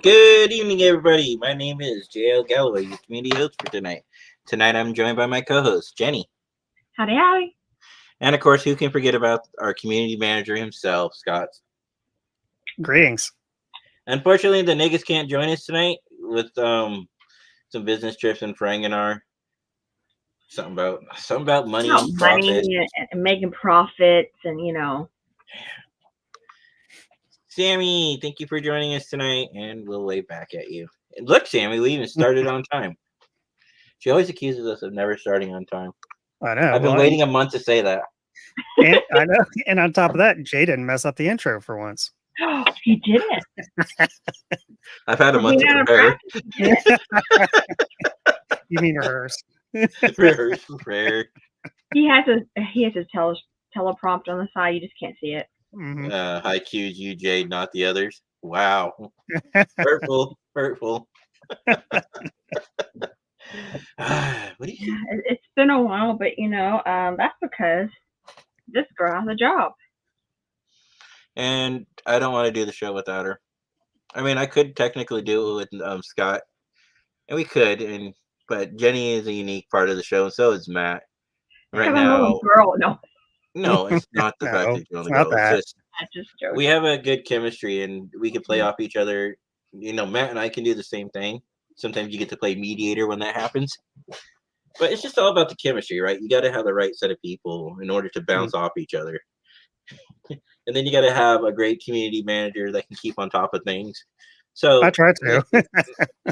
Good evening, everybody. My name is JL Galloway, your community host for tonight. Tonight, I'm joined by my co-host, Jenny. Howdy, howdy. And, of course, who can forget about our community manager himself, Scott. Greetings. Unfortunately, the niggas can't join us tonight with some business trips in Frangenar. Something about money and profit. Money and making profits and. Sammy, thank you for joining us tonight, and we'll wave back at you. And look, Sammy, we even started on time. She always accuses us of never starting on time. I know. I've been waiting a month to say that. And, I know. And on top of that, Jay didn't mess up the intro for once. He didn't. I've had a month to prepare. You mean rehearse? Rehearse, prepare. He has his teleprompt on the side. You just can't see it. Mm-hmm. High Q's you, Jade, not the others. Wow. Hurtful. What do you? It's been a while, but that's because this girl has a job. And I don't want to do the show without her. I mean, I could technically do it with Scott, and we could, but Jenny is a unique part of the show, and so is Matt. Right now, girl, no, it's not the fact that you're on the girl. It's just joking. We have a good chemistry, and we can play off each other. Matt and I can do the same thing. Sometimes you get to play mediator when that happens. But it's just all about the chemistry, right? You got to have the right set of people in order to bounce off each other. And then you got to have a great community manager that can keep on top of things. So I try to.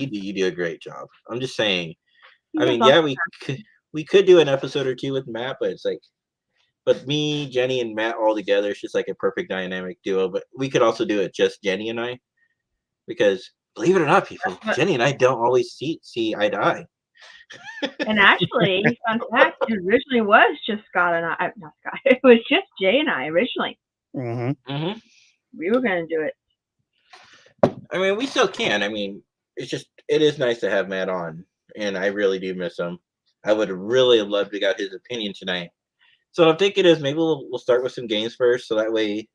you do a great job. I'm just saying. I mean, yeah, we could do an episode or two with Matt, but it's like, but me, Jenny, and Matt all together, it's just like a perfect dynamic duo. But we could also do it just Jenny and I, because believe it or not, people, Jenny and I don't always see eye to eye. And actually, fun fact, it originally was just Scott and I. Not Scott. It was just Jay and I originally. Mm-hmm. We were going to do it. I mean, we still can. I mean, it is nice to have Matt on, and I really do miss him. I would really have loved to got his opinion tonight. So what I'm thinking is maybe we'll start with some games first, so that way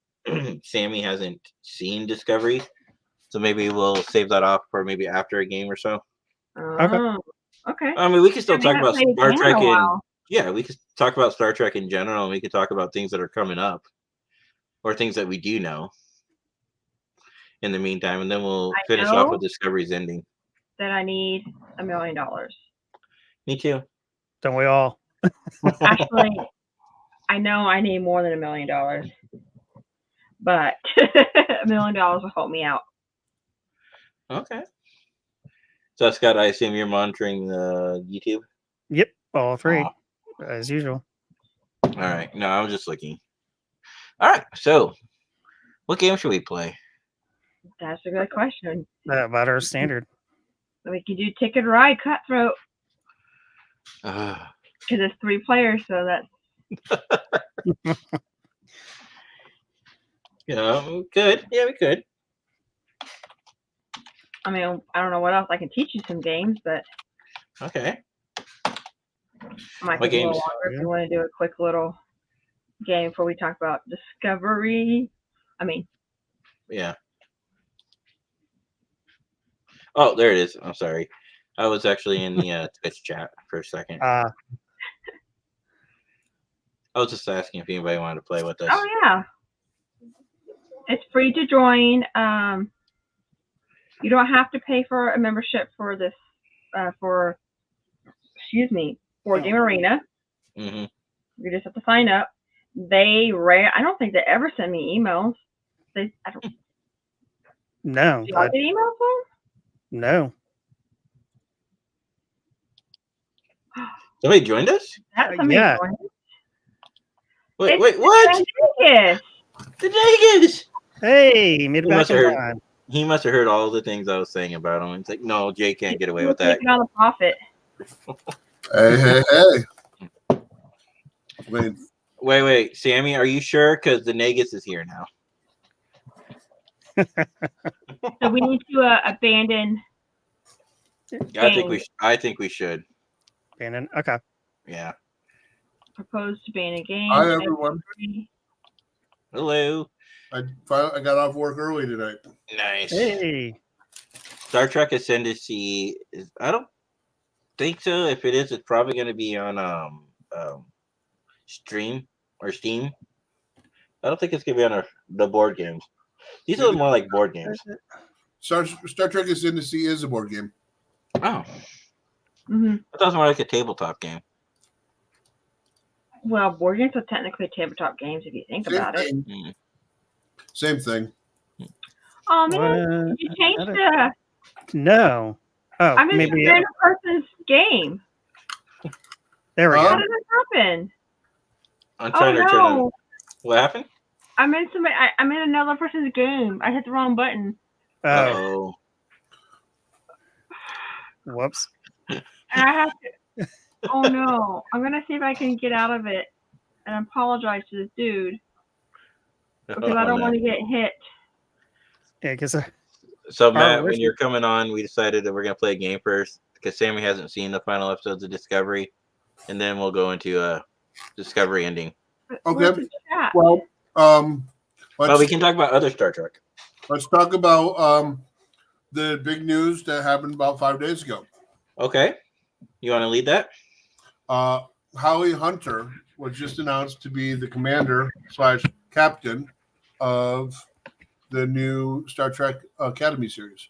Sammy hasn't seen Discovery. So maybe we'll save that off for maybe after a game or so. Okay. I mean, we can still talk about Star Trek we could talk about Star Trek in general, and we could talk about things that are coming up or things that we do know in the meantime, and then we'll finish off with Discovery's ending. That I need $1 million. Me too. Don't we all? Actually, I know I need more than $1 million, but $1 million will help me out. Okay. So, Scott, I assume you're monitoring the YouTube? Yep, all three, as usual. All right. No, I was just looking. All right. So, what game should we play? That's a good question. About our standard. We could do Ticket to Ride Cutthroat. Because it's 3 players, so that's... Good. Yeah, we could. I mean, I don't know what else. I can teach you some games, but... Okay. I might take a little longer if you want to do a quick little game before we talk about Discovery. Yeah. Oh, there it is. I'm sorry. I was actually in the Twitch chat for a second. I was just asking if anybody wanted to play with us. Oh, yeah. It's free to join. You don't have to pay for a membership for this, for Game Arena. Mm-hmm. You just have to sign up. I don't think they ever send me emails. No. Do y'all get emails from? No. Somebody joined us? Yeah. Joined us? Wait, what? The Negus! Hey, he made it back in time. He must have heard all the things I was saying about him. It's like, no, Jay can't get away with that. Taking on the profit. Hey. Wait, Sammy, are you sure? Because the Negus is here now. So we need to abandon. I think we should. Abandon. Okay. Yeah. Propose to ban a game. Hi, everyone. Hello. I got off work early tonight. Nice. Hey. Star Trek Ascendancy is. I don't think so. If it is, it's probably going to be on stream or Steam. I don't think it's going to be on the board games. These are more like board games. Star Trek Ascendancy is a board game. Oh, Hmm. I thought it was more like a tabletop game. Well, board games are technically tabletop games if you think Same about it. thing. Mm. Same thing. Oh man, What? you changed I don't- the. No. Oh, I'm in maybe. some random person's game. There we Huh? How go. did this happen? I'm Oh trying to turn on. no, What happened? I'm in I'm in another person's game. I hit the wrong button, Oh, Oh, whoops. and I have to. Oh no, I'm gonna see if I can get out of it and apologize to this dude because I don't want to get hit. Yeah, because So Matt, when original- you're coming on, we decided that we're gonna play a game first because Sammy hasn't seen the final episodes of Discovery, and then we'll go into Discovery ending. Okay. Where's the chat? Well, But we can talk about other Star Trek. let's talk about the big news that happened about 5 days ago. Okay, you want to lead that? Holly Hunter was just announced to be the commander / captain of the new Star Trek Academy series.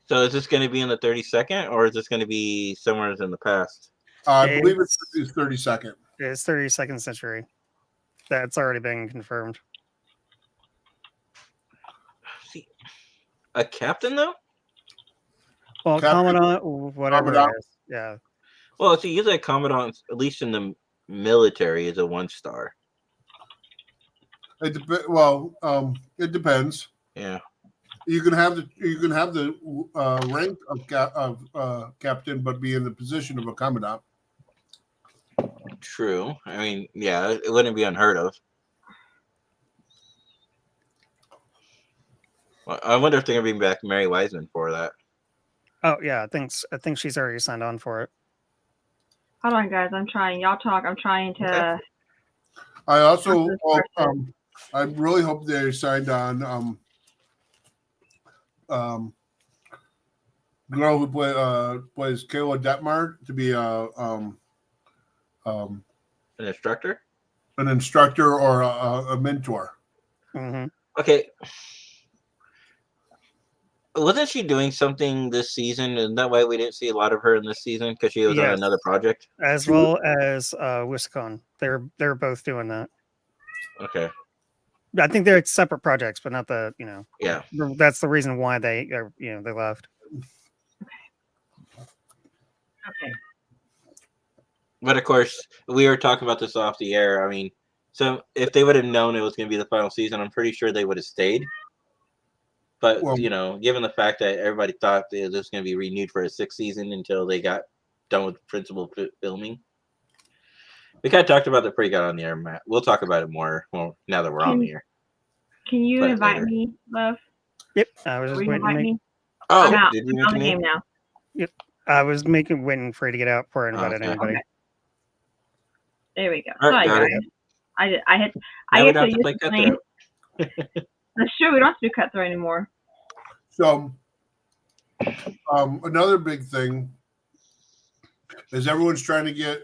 So is this going to be in the 32nd, or is this going to be somewhere in the past? I believe it's 32nd. it's 32nd century. That's already been confirmed. See, a captain though? Well, Captain- Commandant, whatever Commandant. it is. Yeah. Well, see, usually a commandant, at least in the military, is a 1-star. It depends. Yeah. You can have the rank of captain, but be in the position of a commandant. True. I mean, yeah, it wouldn't be unheard of. Well, I wonder if they're gonna bring back Mary Wiseman for that. Oh yeah, I think she's already signed on for it. Hold on, guys. I'm trying. Y'all talk. I'm trying to. Okay. I also This hope, person. I really hope they signed on girl who plays Kayla Detmar to be An instructor. an instructor or a mentor. Hmm. Okay. Wasn't she doing something this season? Isn't that why we didn't see a lot of her in this season? Because she was on Yes. another project. As well as Wisconsin. They're both doing that. Okay. I think they're separate projects, but not the Yeah. That's the reason why they are they left. Okay. But of course, we were talking about this off the air. I mean, so if they would have known it was going to be the final season, I'm pretty sure they would have stayed. But Well- given the fact that everybody thought that it was going to be renewed for a 6th season until they got done with principal filming, we kind of talked about that pretty good on the air, Matt. We'll talk about it more now that we're on the air. Can you Play it invite later. me, love? Yep. I was Will just you waiting to invite make, me? Oh, I'm out. did you I'm on mention the me? game now. I was waiting for you to get out before I invited Okay. anybody. Okay. There we go. All right, Sorry, got guys. it. I hit. Now I we get don't to have to play use the lane. cutthroat. That's true. We don't have to do cutthroat anymore. So, another big thing is everyone's trying to get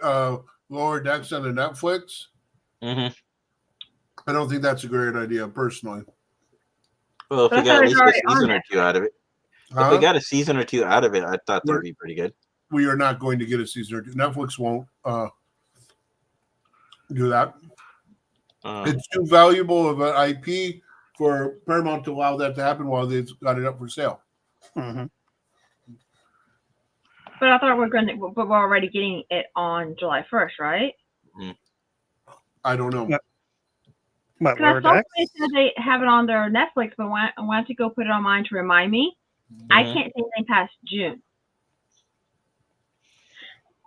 Lower Decks onto Netflix. hmm I don't think that's a great idea, personally. Well, if But we I got thought at it least was a already on season or two out of it. If Huh? we got a season or two out of it, I thought that We're- would be pretty good. We are not going to get a season or two. Netflix won't do that. It's too valuable of an IP for Paramount to allow that to happen while they've got it up for sale. Hmm. But I thought but we're already getting it on July 1st, right? I don't know. Yeah. What, Because I Lower saw Decks? they said they have it on their Netflix, but I wanted to go put it on mine to remind me. I Mhm. can't see anything past June.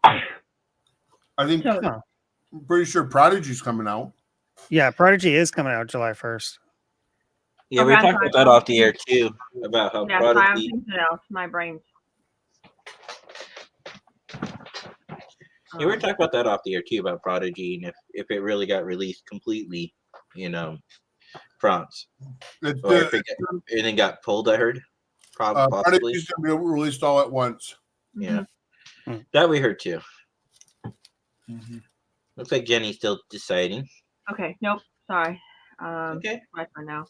I think So Huh. I'm pretty sure Prodigy's coming out. Yeah, Prodigy is coming out July 1st. Yeah, we Okay, talked I'm about sorry. that off the air too, about how yeah, sorry, I'm Prodigy. thinking else. My brain's. Yeah, we were talking about that off the air too, about Prodigy, and if it really got released completely, France. It's Oh, I forget. And then got pulled, I heard. part of Possibly. it's going to be released all at once. Yeah. Hmm. That we heard too. Looks like Jenny's still deciding. Okay. Nope. Sorry. Okay. My phone now.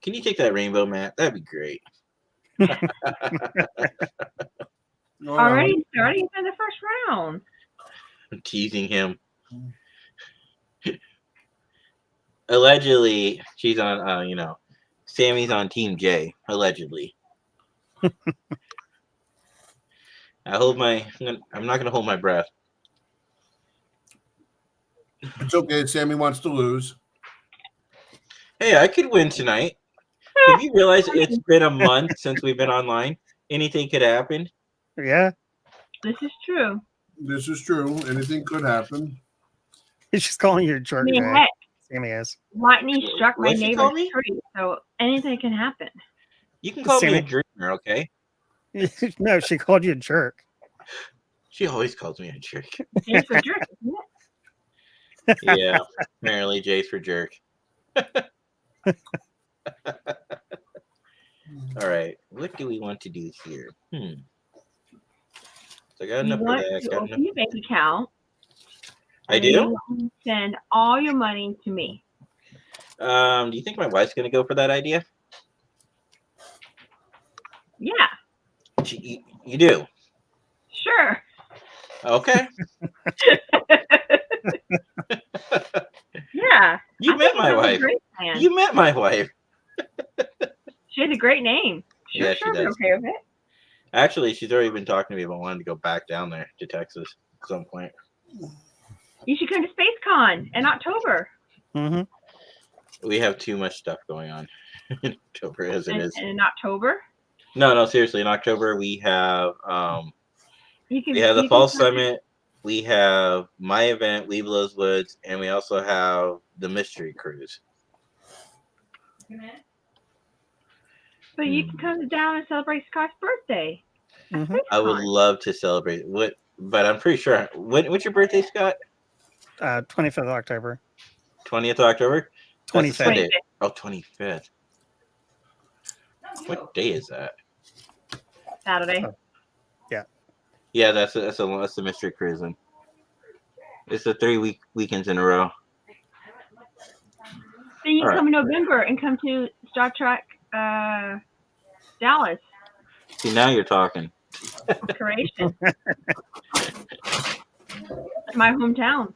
Can you take that rainbow, Matt? That'd be great. No, Already starting in the first round. I'm teasing him. Allegedly, she's on, Sammy's on Team J. Allegedly. I'm not going to hold my breath. It's okay. Sammy wants to lose. Hey, I could win tonight. Have you realized it's been a month since we've been online? Anything could happen. Yeah. This is true. This is true. Anything could happen. He's just calling you a I jerk, mean, Jay. heck, Sammy is. lightning struck my What'd she neighbor's call me? tree, so anything can happen. You can call me a Sammy- dreamer, okay? No, she called you a jerk. She always calls me a jerk. James for jerk, isn't it? Yeah, apparently Jay's for jerk. All right, what do we want to do here? So I got You enough for want that. to Got open enough. your bank account. I and do. you want to send all your money to me. Do you think my wife's gonna go for that idea? Yeah, You do. sure. Okay. Yeah. You I met think my it's a wife. Great plan. You met my wife. She has a great name. Sure, Yeah, she sure, we're does. okay with it. Actually, she's already been talking to me about wanting to go back down there to Texas at some point. You should come to SpaceCon in October. Mm-hmm. We have too much stuff going on in October as it is. In October, No, seriously. In October, we have you can. we have the you Fall can come- Summit. We have my event, Leave Those Woods, and we also have the Mystery Cruise. But you can come down and celebrate Scott's birthday. at Mhm. I would SpaceCon. love to celebrate. But I'm pretty sure. What's your birthday, Scott? 25th of October. 20th of October? That's a 25th. Sunday. Oh, 25th. What day is that? Saturday. Oh. Yeah, that's the Mystery Cruise. Then. It's the 3 weekends in a row. Then you All can come in November and come to Star Trek Dallas, See, now you're talking. Croatian. My hometown.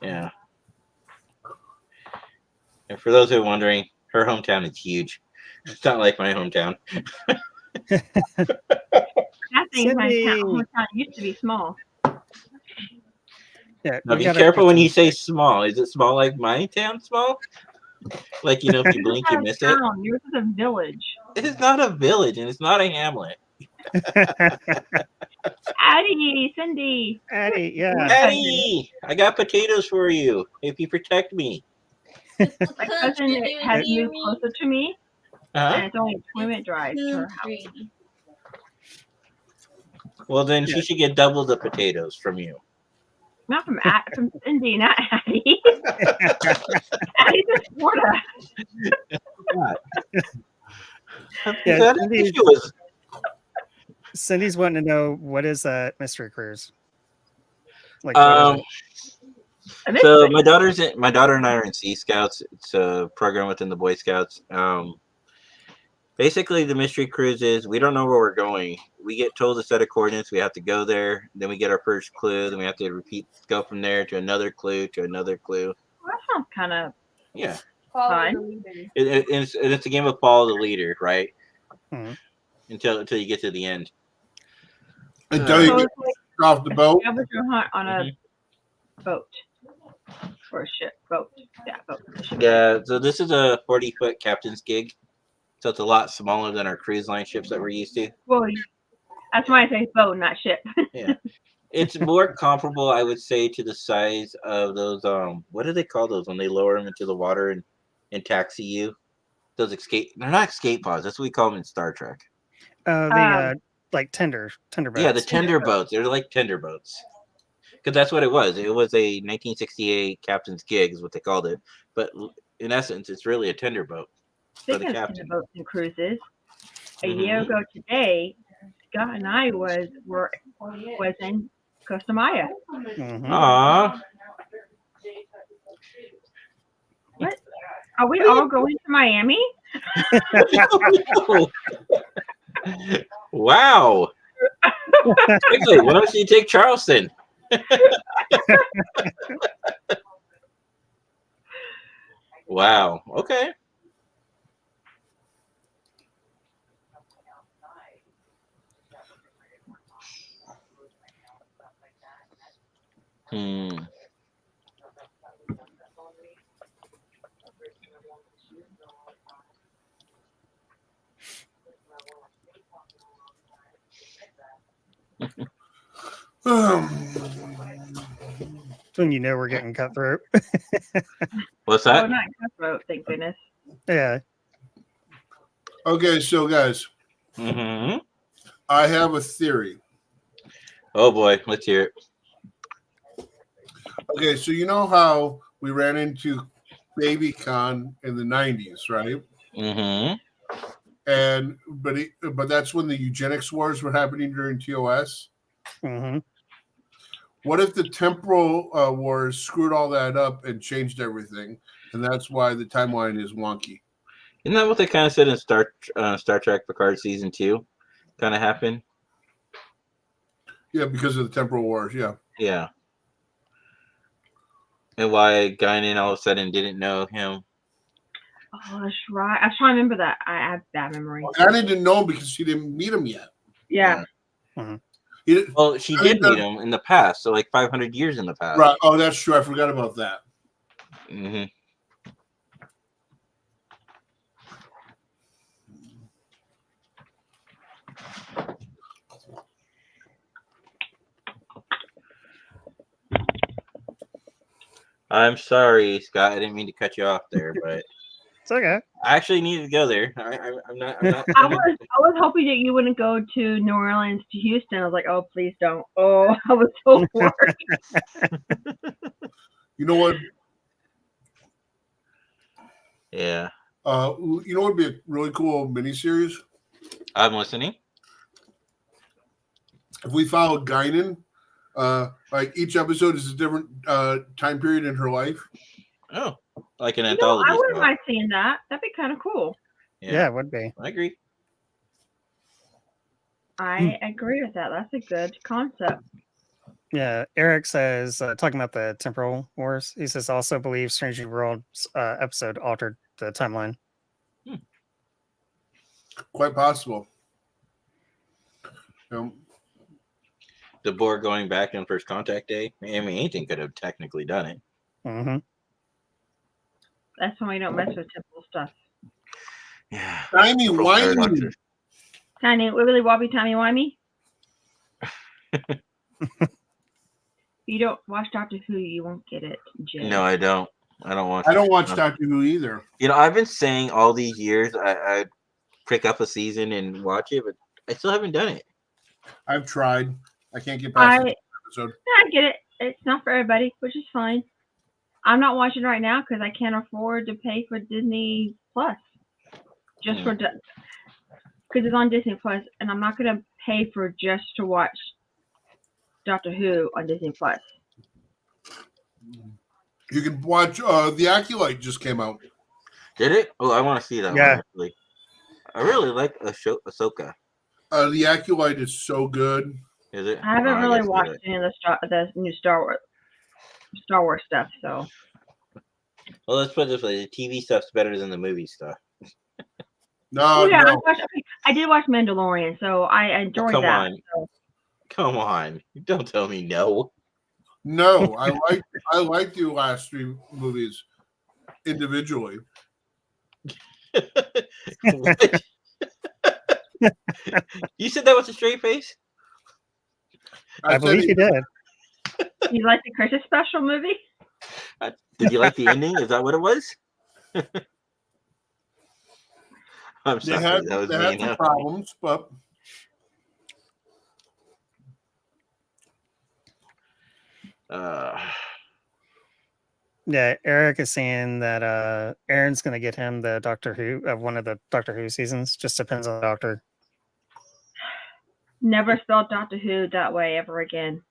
Yeah. And for those who are wondering, her hometown is huge. It's not like my hometown. That thing, my Cindy. hometown used to be small. Yeah. Now we be gotta careful put when some- you say small. Is it small like my town small? Like, if you blink, you Yours miss is a it? town. Yours is a village. It is not a village and it's not a hamlet. Addie, Cindy. Addie, yeah. Eddie, I got potatoes for you if you protect me. My cousin has moved closer to me, Huh? and it's only a 20-minute drive to her house. Well, then Yeah. she should get double the potatoes from you. Not from Cindy, not Addie. Addie's in Florida. Yeah, That Cindy's- issue was- Cindy's wanting to know, what is a mystery cruise? Like, what is it? So my daughter and I are in Sea Scouts. It's a program within the Boy Scouts. Basically, the mystery cruise is we don't know where we're going. We get told a set of coordinates. We have to go there. Then we get our first clue. Then we have to go from there to another clue to another clue. Well, that sounds kind of Yeah, fun. it's a game of follow the leader, right? Mhm. Until you get to the end. Until you So get it's like off the boat. scavenger hunt on a Mm-hmm. boat. Or a ship. Boat. Yeah, boat. A ship. Yeah, so this is a 40-foot captain's gig. So it's a lot smaller than our cruise line ships that we're used to. Well, that's why I say boat, not ship. It's more comparable, I would say, to the size of those. What do they call those when they lower them into the water and taxi you? Those escape. They're not escape pods. That's what we call them in Star Trek. The like tender boats. Yeah, the tender boats. They're like tender boats. because that's what it was. It was a 1968 captain's gig, is what they called it. But in essence, it's really a tender boat for the Speaking of captain. boats and cruises, a Mhm. year ago today, Scott and I was in Costa Maya. Mhm. Aw. What? Are we all going to Miami? Wow. Quickly, why don't you take Charleston? Wow. Okay. Hmm. When you know we're getting cutthroat. What's Oh, that? not cutthroat, thank goodness. Yeah. Okay, so guys, Mm-hmm. I have a theory. Oh boy, let's hear it. Okay, so you know how we ran into BabyCon in the 90s, right? Mm-hmm. And but that's when the eugenics wars were happening during TOS. Hmm. What if the temporal wars screwed all that up and changed everything, and that's why the timeline is wonky? Isn't that what they kind of said in Star Trek Picard season 2? Kind of happened. Yeah, because of the temporal wars. Yeah. Yeah. And why Guinan all of a sudden didn't know him. Oh, that's right. I was trying to remember that. I have bad memory. I didn't know him because she didn't meet him yet. Yeah. He didn't- Well, she I did mean, meet him in the past, so like 500 years in the past. Right. Oh, that's true. I forgot about that. Mm-hmm. I'm sorry, Scott. I didn't mean to cut you off there, but It's okay. I actually needed to go there. I'm not. I was hoping that you wouldn't go to New Orleans to Houston. I was like, oh, please don't. Oh, I was so worried. You know what? Yeah, You know what would be a really cool miniseries? I'm listening. If we followed Guinan, like each episode is a different time period in her life. Oh, like an You know, anthology. I wouldn't style. mind seeing that. That'd be kind of cool. Yeah, it would be. I agree. I agree with that. That's a good concept. Yeah. Eric says, talking about the temporal wars, he says also believes Strange New Worlds episode altered the timeline. Quite possible. The Borg going back on First Contact Day. I mean, anything could have technically done it. Mm-hmm. That's when we don't mess with temporal stuff. Yeah. Timey Temporal wimey. paradoxes. Tiny, wibbly wobbly, timey wimey. If you don't watch Doctor Who, you won't get it, Jay. No, I don't. I don't watch. I don't watch Doctor Who either. You know, I've been saying all these years I'd pick up a season and watch it, but I still haven't done it. I've tried. I can't get past this episode. I get it. It's not for everybody, which is fine. I'm not watching it right now because I can't afford to pay for Disney Plus. Just for because it's on Disney Plus, and I'm not going to pay for just to watch Doctor Who on Disney Plus. You can watch The Acolyte just came out. Did it? Oh, I want to see that Yeah. one, actually. I really like Ahsoka. The Acolyte is so good. Is it? I haven't Oh, really guess it watched is. any of the new Star Wars stuff, so Well, let's put it this way: the TV stuff's better than the movie stuff. No, yeah, no. I did watch Mandalorian, so I enjoyed come that. on. So. Come on, don't tell me no. No, I like the last three movies individually. What? You said that with a straight face? I said believe it- you did. You like the Christmas special movie? Did you like the ending? Is that what it was? I'm They sorry. had That was some mean. problems, but Yeah, Eric is saying that Aaron's gonna get him the Doctor Who of one of the Doctor Who seasons. Just depends on the doctor. Never spell Doctor Who that way ever again.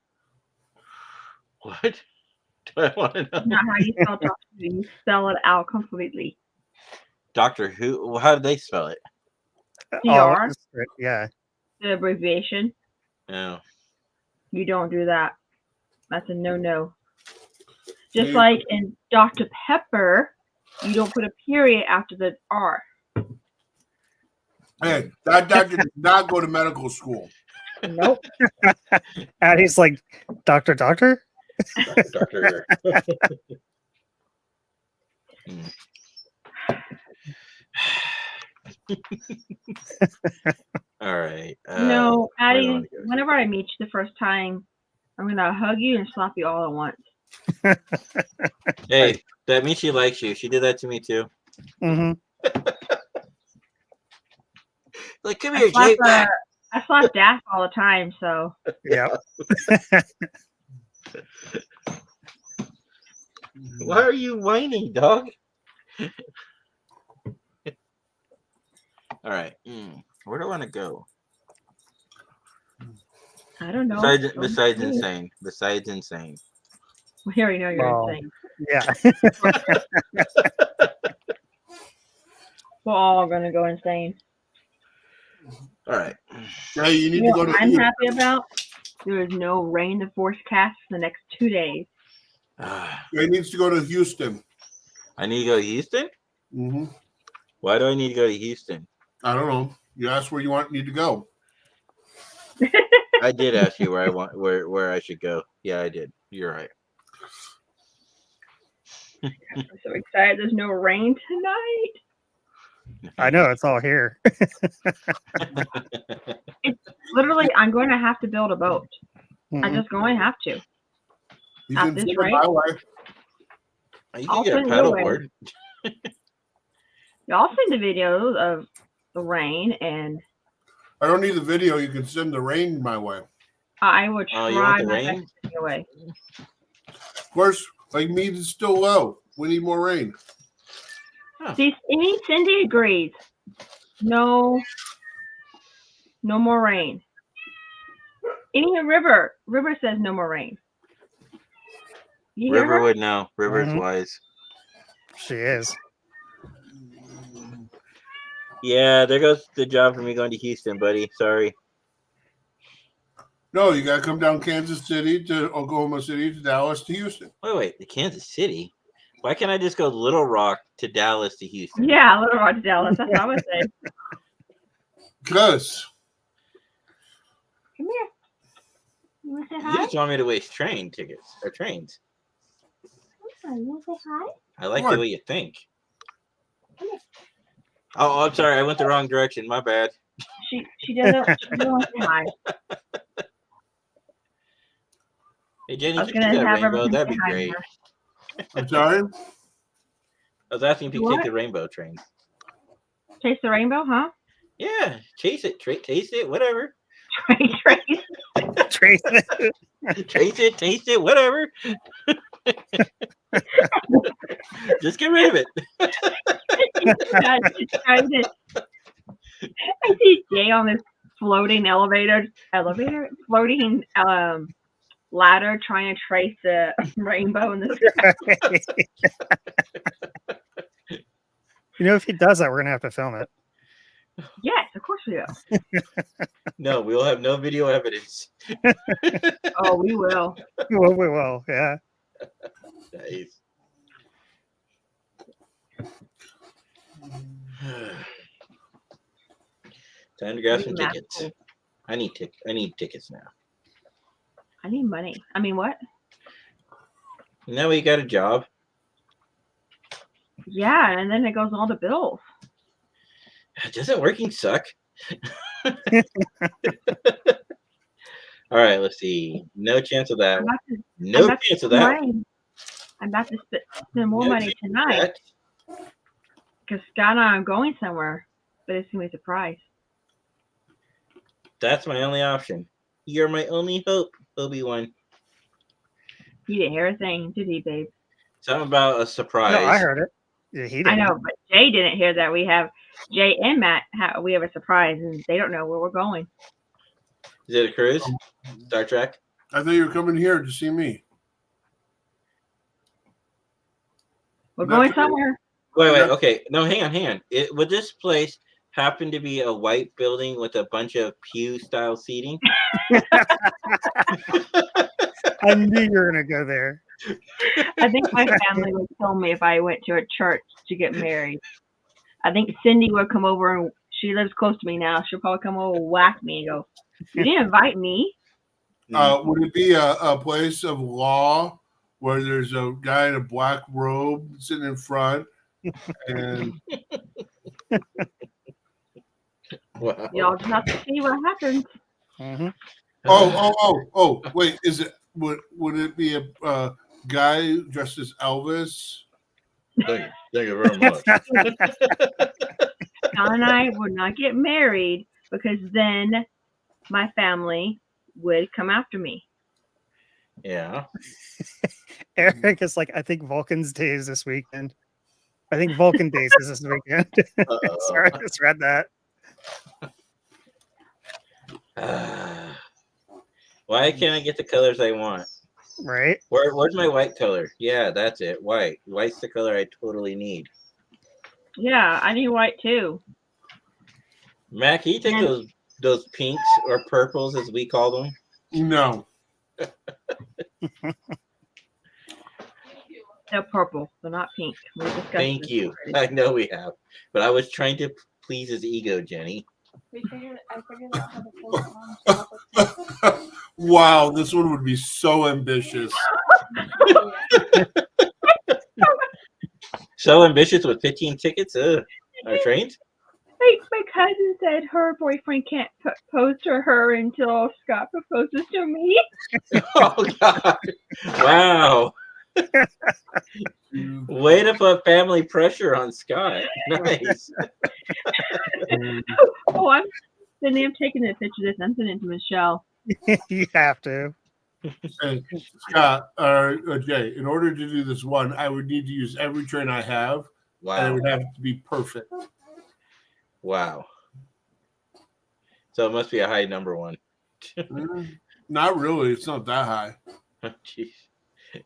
what? Do I want to know? Not how you spell Doctor Who. You spell it out completely. Doctor Who? Well, how do they spell it? CR, Yeah. the abbreviation. Oh. You don't do that. That's a no-no. Just Yeah. like in Dr. Pepper, you don't put a period after the R. Hey, that doctor did not go to medical school. Nope. And he's like, Doctor. Doctor. All right. No, where do I Addie, wanna go? whenever I meet you the first time, I'm going to hug you and slap you all at once. Hey, that means she likes you. She did that to me too. Hmm. Like, come I here, slap, Jake. I slap Dash all the time, so. Yeah. Why are you whining, dog? All right. Where do I want to go? I don't know. Besides insane. Besides insane. We already know you're Well, insane. Yeah. We're all going to go insane. All right. Hey, you need You to know go what to I'm happy about? There is no rain to forecast for the next 2 days. He needs to go to Houston. I need to go to Houston? Hmm. Why do I need to go to Houston? I don't know. You asked where you need to go. I did ask you where I should go. Yeah, I did. You're right. I'm so excited there's no rain tonight. I know it's all here. Literally, I'm going to have to build a boat. I'm Mhm. just going to have to. You At can this send it rate? my way. You I'll can get a send it your way. paddleboard. Y'all send the videos of the rain, and I don't need the video. You can send the rain my way. I will Oh, try you want the my rain? best to get away. Of course, like me, it's still low. We need more rain. See, any centigrades. No more rain. Any river says no more rain. You hear River her? would know. River's Mhm. wise. She is. Yeah, there goes the job for me going to Houston, buddy. Sorry. No, you got to come down Kansas City to Oklahoma City to Dallas to Houston. Wait. The Kansas City? Why can't I just go Little Rock to Dallas to Houston? Yeah, Little Rock to Dallas. That's what I would say. Because Come here. You want to say You hi? just want me to waste train tickets or trains. You want to say hi? I like What? the way you think. Oh, I'm sorry. I went the wrong direction. My bad. She doesn't want to say hi. Hey, Jenny, I was if you gonna take that have rainbow, everything that'd say be hi to great. her. I'm sorry. I was asking if you could What? take the rainbow train. Taste the rainbow, huh? Yeah, chase it, taste it, whatever. Trace. Trace. Trace it, taste it, whatever. Just get rid of it. I see Jay on this floating floating ladder trying to trace the rainbow in the sky. You know, if he does that, we're gonna have to film it. Yes, of course we will. No, we'll have no video evidence. Oh, we will. Well, we will. Yeah. Nice. Time to grab some Pretty tickets. magical. I need tickets now. I need money. I mean, what? Now we got a job. Yeah, and then it goes all the bills. Doesn't working suck? All right, let's see. No chance of that. I'm about to, No about to chance of spend that. money. I'm about to spend more No money chance of tonight that. because Scott and I are going somewhere, but it's gonna be a surprise. That's my only option. You're my only hope, Obi-Wan. He didn't hear a thing, did he, babe? Something about a surprise. No, I heard it. Yeah, he did. I know, but Jay didn't hear that. We have Jay and Matt. We have a surprise, and they don't know where we're going. Is it a cruise? Star Trek? I thought you were coming here to see me. We're Not going to- somewhere. Wait. Yeah. Okay. No, hang on. Would this place happen to be a white building with a bunch of pew-style seating? I knew you were gonna go there. I think my family would kill me if I went to a church to get married. I think Cindy would come over, and she lives close to me now. She'll probably come over, whack me, and go, "You didn't invite me." Would it be a place of law where there's a guy in a black robe sitting in front? And Wow. Y'all just have to see what happens. Hmm. oh, wait, is it would it be a guy dressed as Elvis? Thank you very much. John and I would not get married because then my family would come after me. Yeah. Eric is like, I think Vulcan's Day is this weekend. I think Vulcan Days is this weekend. Sorry, I just read that. Why can't I get the colors I want? Right? Where's my white color? Yeah, that's it. White. White's the color I totally need. Yeah, I need white too. Matt, can you take those pinks or purples as we call them? No. They're purple. They're not pink. We discussed Thank this you. already. I know we have, but I was trying to please his ego, Jenny. I figured out how to post on Wow, this one would be so ambitious. So ambitious with 15 tickets. Are trains? My cousin said her boyfriend can't propose to her until Scott proposes to me. Oh God! Wow. Way to put family pressure on Scott. Nice. Oh, I'm taking a picture of this. I'm sending it to Michelle. You have to. Hey, Scott or Jay, in order to do this one, I would need to use every train I have, and it Wow. would have to be perfect. Wow. So it must be a high number one. Not really. It's not that high. Jeez.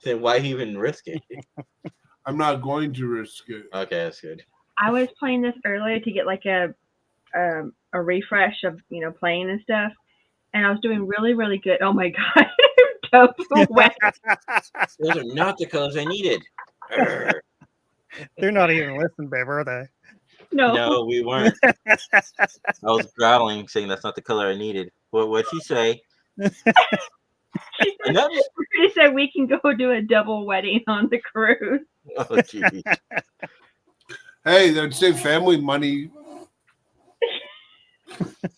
Then why even risk it? I'm not going to risk it. Okay, that's good. I was playing this earlier to get like a refresh of playing and stuff, and I was doing really, really good. Oh my god, double wet. Those are not the colors I needed. Urgh. They're not even listening, babe, are they? No, No, we weren't. I was growling, saying that's not the color I needed. What'd she say? Another. she said we can go do a double wedding on the cruise. Oh, jeez. Hey, that'd save family money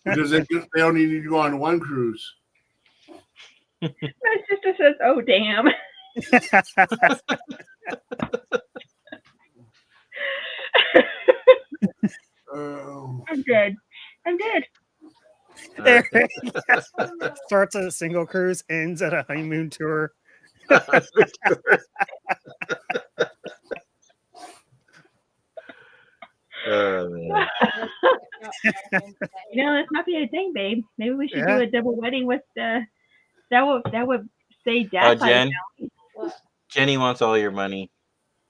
because they only need to go on one cruise. My sister says, "Oh damn." I'm good. Eric starts at a single cruise, ends at a honeymoon tour. Oh, man. This might be a thing, babe. Maybe we should Yeah. do a double wedding with that would save dad. Jen, What? Jenny wants all your money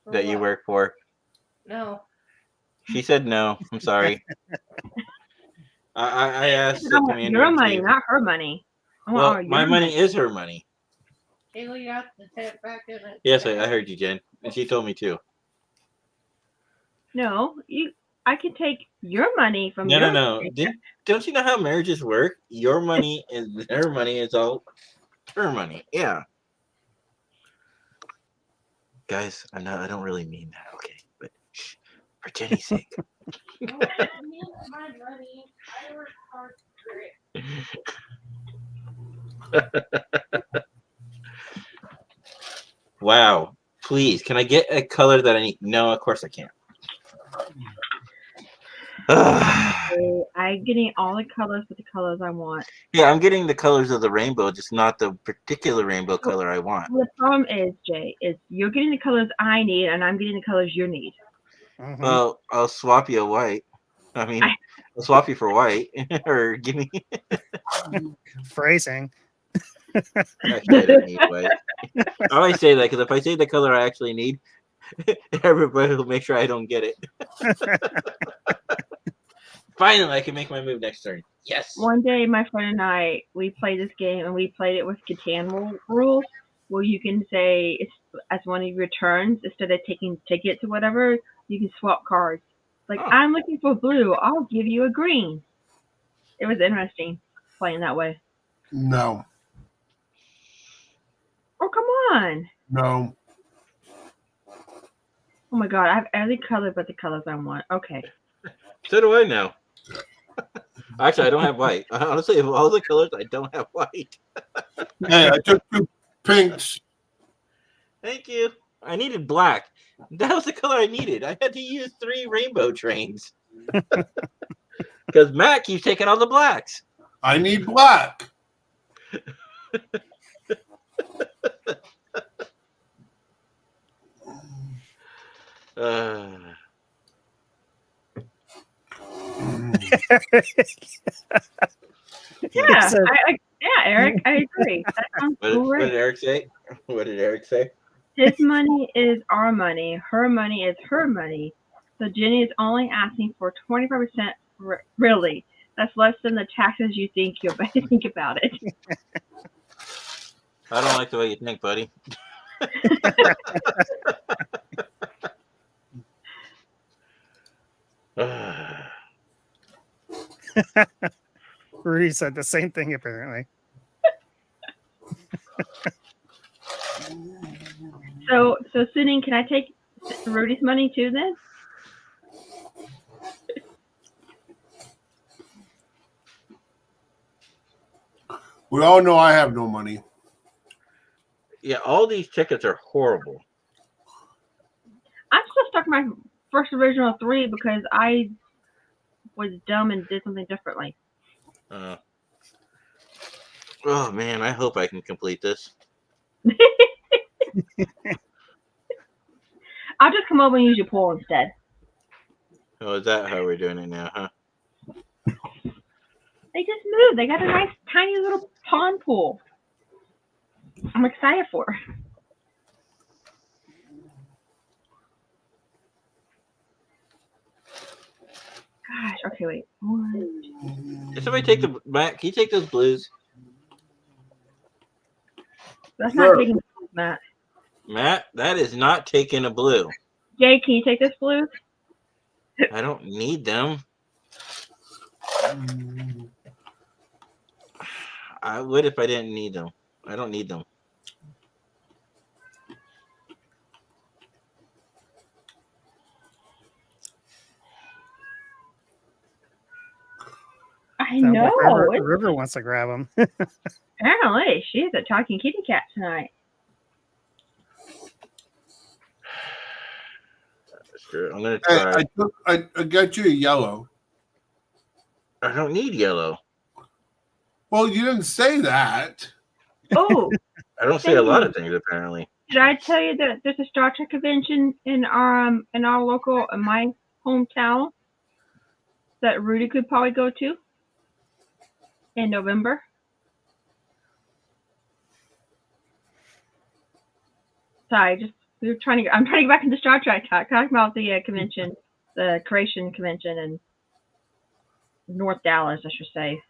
that you work for. No. She said no. I'm sorry. I asked the commander. Your and money, chief. not her money. I want Well, all my your money is her money. Haley, you have to take it back in it. Yes, I heard you, Jen, and she told me too. No, I can take your money from No, your no, no. Don't you know how marriages work? Your money and their money is all her money. Yeah. Guys, I don't really mean that, okay? But shh, for Jenny's sake. No, I need my money. I work hard for it. Wow. Please, can I get a color that I need? No, of course I can't. I'm getting all the colors but the colors I want. Yeah, I'm getting the colors of the rainbow, just not the particular rainbow color I want. The problem is, Jay, is you're getting the colors I need and I'm getting the colors you need. Mhm. Well, I'll swap you a white. I mean, I'll swap you for white, or give me. Phrasing. Actually, I don't need white. I always say that because if I say the color I actually need, everybody will make sure I don't get it. Finally, I can make my move next turn. Yes. One day, my friend and I, we played this game and we played it with Catan rules, where you can say it's as one of your turns instead of taking tickets or whatever, you can swap cards. Like, Oh. I'm looking for blue, I'll give you a green. It was interesting playing that way. No. Oh, come on. No. Oh my god, I have every color but the colors I want. Okay. So do I now. Actually, I don't have white. Honestly, of all the colors, I don't have white. Hey, I took 2 pinks. Thank you. I needed black. That was the color I needed. I had to use 3 rainbow trains. Because Matt keeps taking all the blacks. I need black. Yeah, So- yeah, Eric, I agree. That sounds What did great. Eric say? What did Eric say? His money is our money. Her money is her money. So Jenny is only asking for 25%. Really, that's less than the taxes you think you'll think about it. I don't like the way you think, buddy. Rudy said the same thing apparently. So Sydney, can I take Rudy's money too then? We all know I have no money. Yeah, all these tickets are horrible. I'm still stuck in my first original 3 because I was dumb and did something differently. Oh man, I hope I can complete this. I'll just come over and use your pool instead. Oh, is that how we're doing it now, huh? They just moved. They got a nice tiny little pond pool. I'm excited for it. Gosh, okay, wait. Can somebody take the Matt? Can you take those blues, That's Sure. not taking blues, Matt. Matt? That is not taking a blue. Jay, can you take this blue? I don't need them. I would if I didn't need them. I don't need them. I Sounds know. like It's- River wants to grab him. Apparently, she's a talking kitty cat tonight. Sure, I'm gonna Hey, try. I got you a yellow. I don't need yellow. Well, you didn't say that. Oh, I don't say a lot of things apparently. did I tell you that there's a Star Trek convention in our local, in my hometown, that Rudy could probably go to in November? Sorry, I'm trying to get back into Star Trek talking about the convention, the Creation convention in North Dallas, I should say,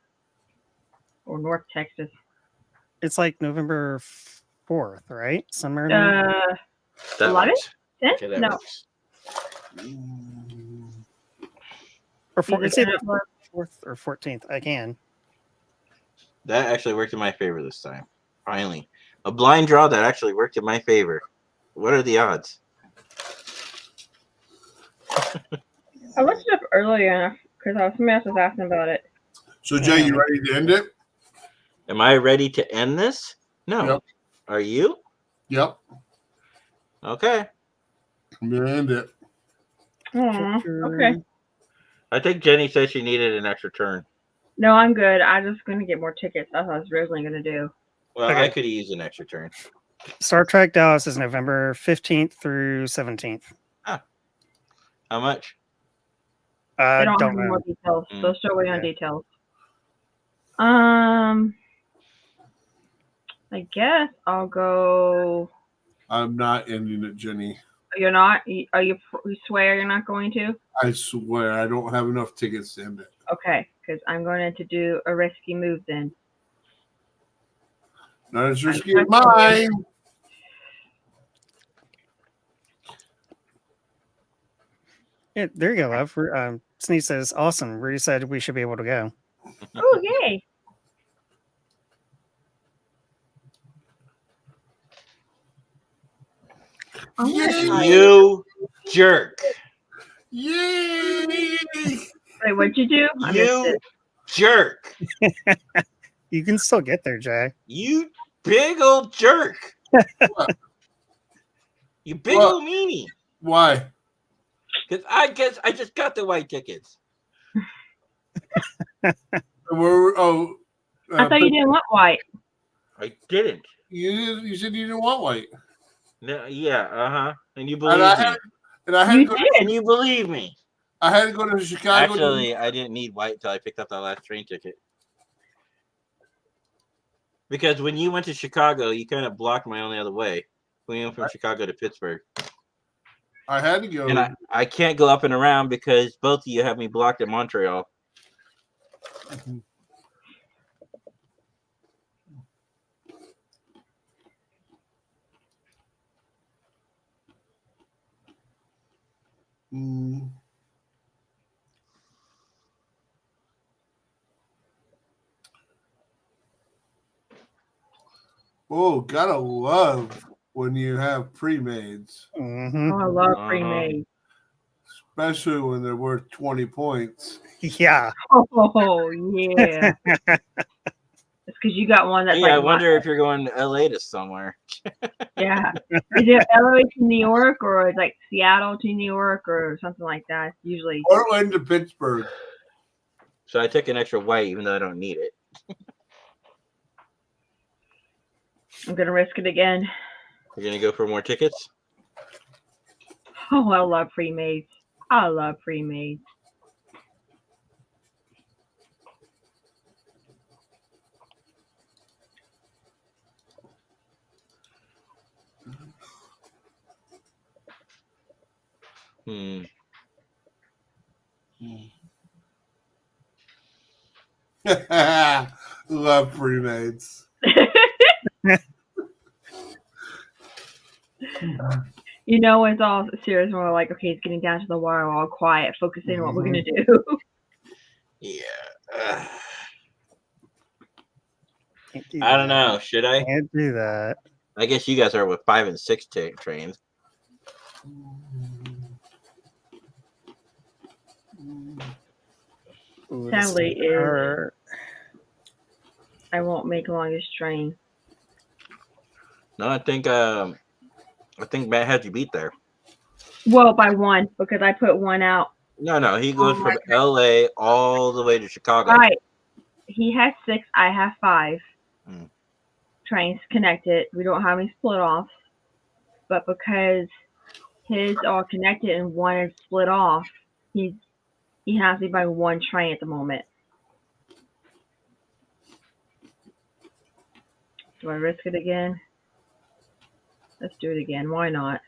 or North Texas. It's like November 4th, right? Somewhere in there. That 11? works. 10? Okay, that No, works. Or it's either either 10 4th or 14th. I can. That actually worked in my favor this time. Finally, a blind draw that actually worked in my favor. What are the odds? I looked it up earlier because somebody else was asking about it. So, Jay, you ready to end it? Am I ready to end this? No. Yep. Are you? Yep. Okay. I'm gonna end it. Aw, okay. I think Jenny said she needed an extra turn. No, I'm good. I'm just gonna get more tickets. That's what I was originally gonna do. Well, Okay. I could use an extra turn. Star Trek Dallas is November 15th through 17th. How much? I don't have Don't any know. more details. Mm, Still waiting on okay. details. I guess I'll go. I'm not ending it, Jenny. You're not? You swear you're not going to? I swear I don't have enough tickets to end it. Okay, because I'm going to do a risky move then. Not as risky as mine. Yeah, there you go, love. Sneeze says, awesome. Rudy said we should be able to go. Oh, yay! I'm gonna Yay! try- You jerk. Yay! Wait, what'd you do? I missed You it. jerk. You can still get there, Jay. You big old jerk. What? You big What? old meanie. Why? Because I guess I just got the white tickets. I thought you didn't want white. I didn't. You said you didn't want white. No, yeah, uh-huh. And you believe And I me. had, and I had You to go. did. And you believe me. I had to go to Chicago. Actually, I didn't need white until I picked up that last train ticket. Because when you went to Chicago, you kind of blocked my only other way. We went from Chicago to Pittsburgh. I had to go. And I can't go up and around because both of you have me blocked at Montreal. Mm. Oh, gotta love when you have pre-mades, Hmm. Oh, I love Uh-huh. pre-made. especially when they're worth 20 points. Yeah. Oh, yeah. It's because you got one that's Yeah, I like, wonder if you're going to LA to somewhere. yeah. Is it LA to New York or is like Seattle to New York or something like that? It's usually. Portland to Pittsburgh. So I took an extra white even though I don't need it. I'm gonna risk it again. You're gonna go for more tickets? Oh, I love pre-made. I love pre-made. Hmm. Love pre-mades. You know, it's all serious. We're like, okay, it's getting down to the wire. We're all quiet, focusing on what we're gonna do. Yeah. Can't do I don't that. know. Should I? Can't do that. I guess you guys are with 5 and 6 trains. Ooh, Sadly, this- or- I won't make longest train. No, I think Matt had you beat there. Well, by one because I put one out. No, he goes Oh, from LA all the way to Chicago. All right. He has 6. I have 5 Mm. trains connected. We don't have any split offs, but because his are connected and one is split off, he has me by one train at the moment. Do I risk it again? Let's do it again. Why not?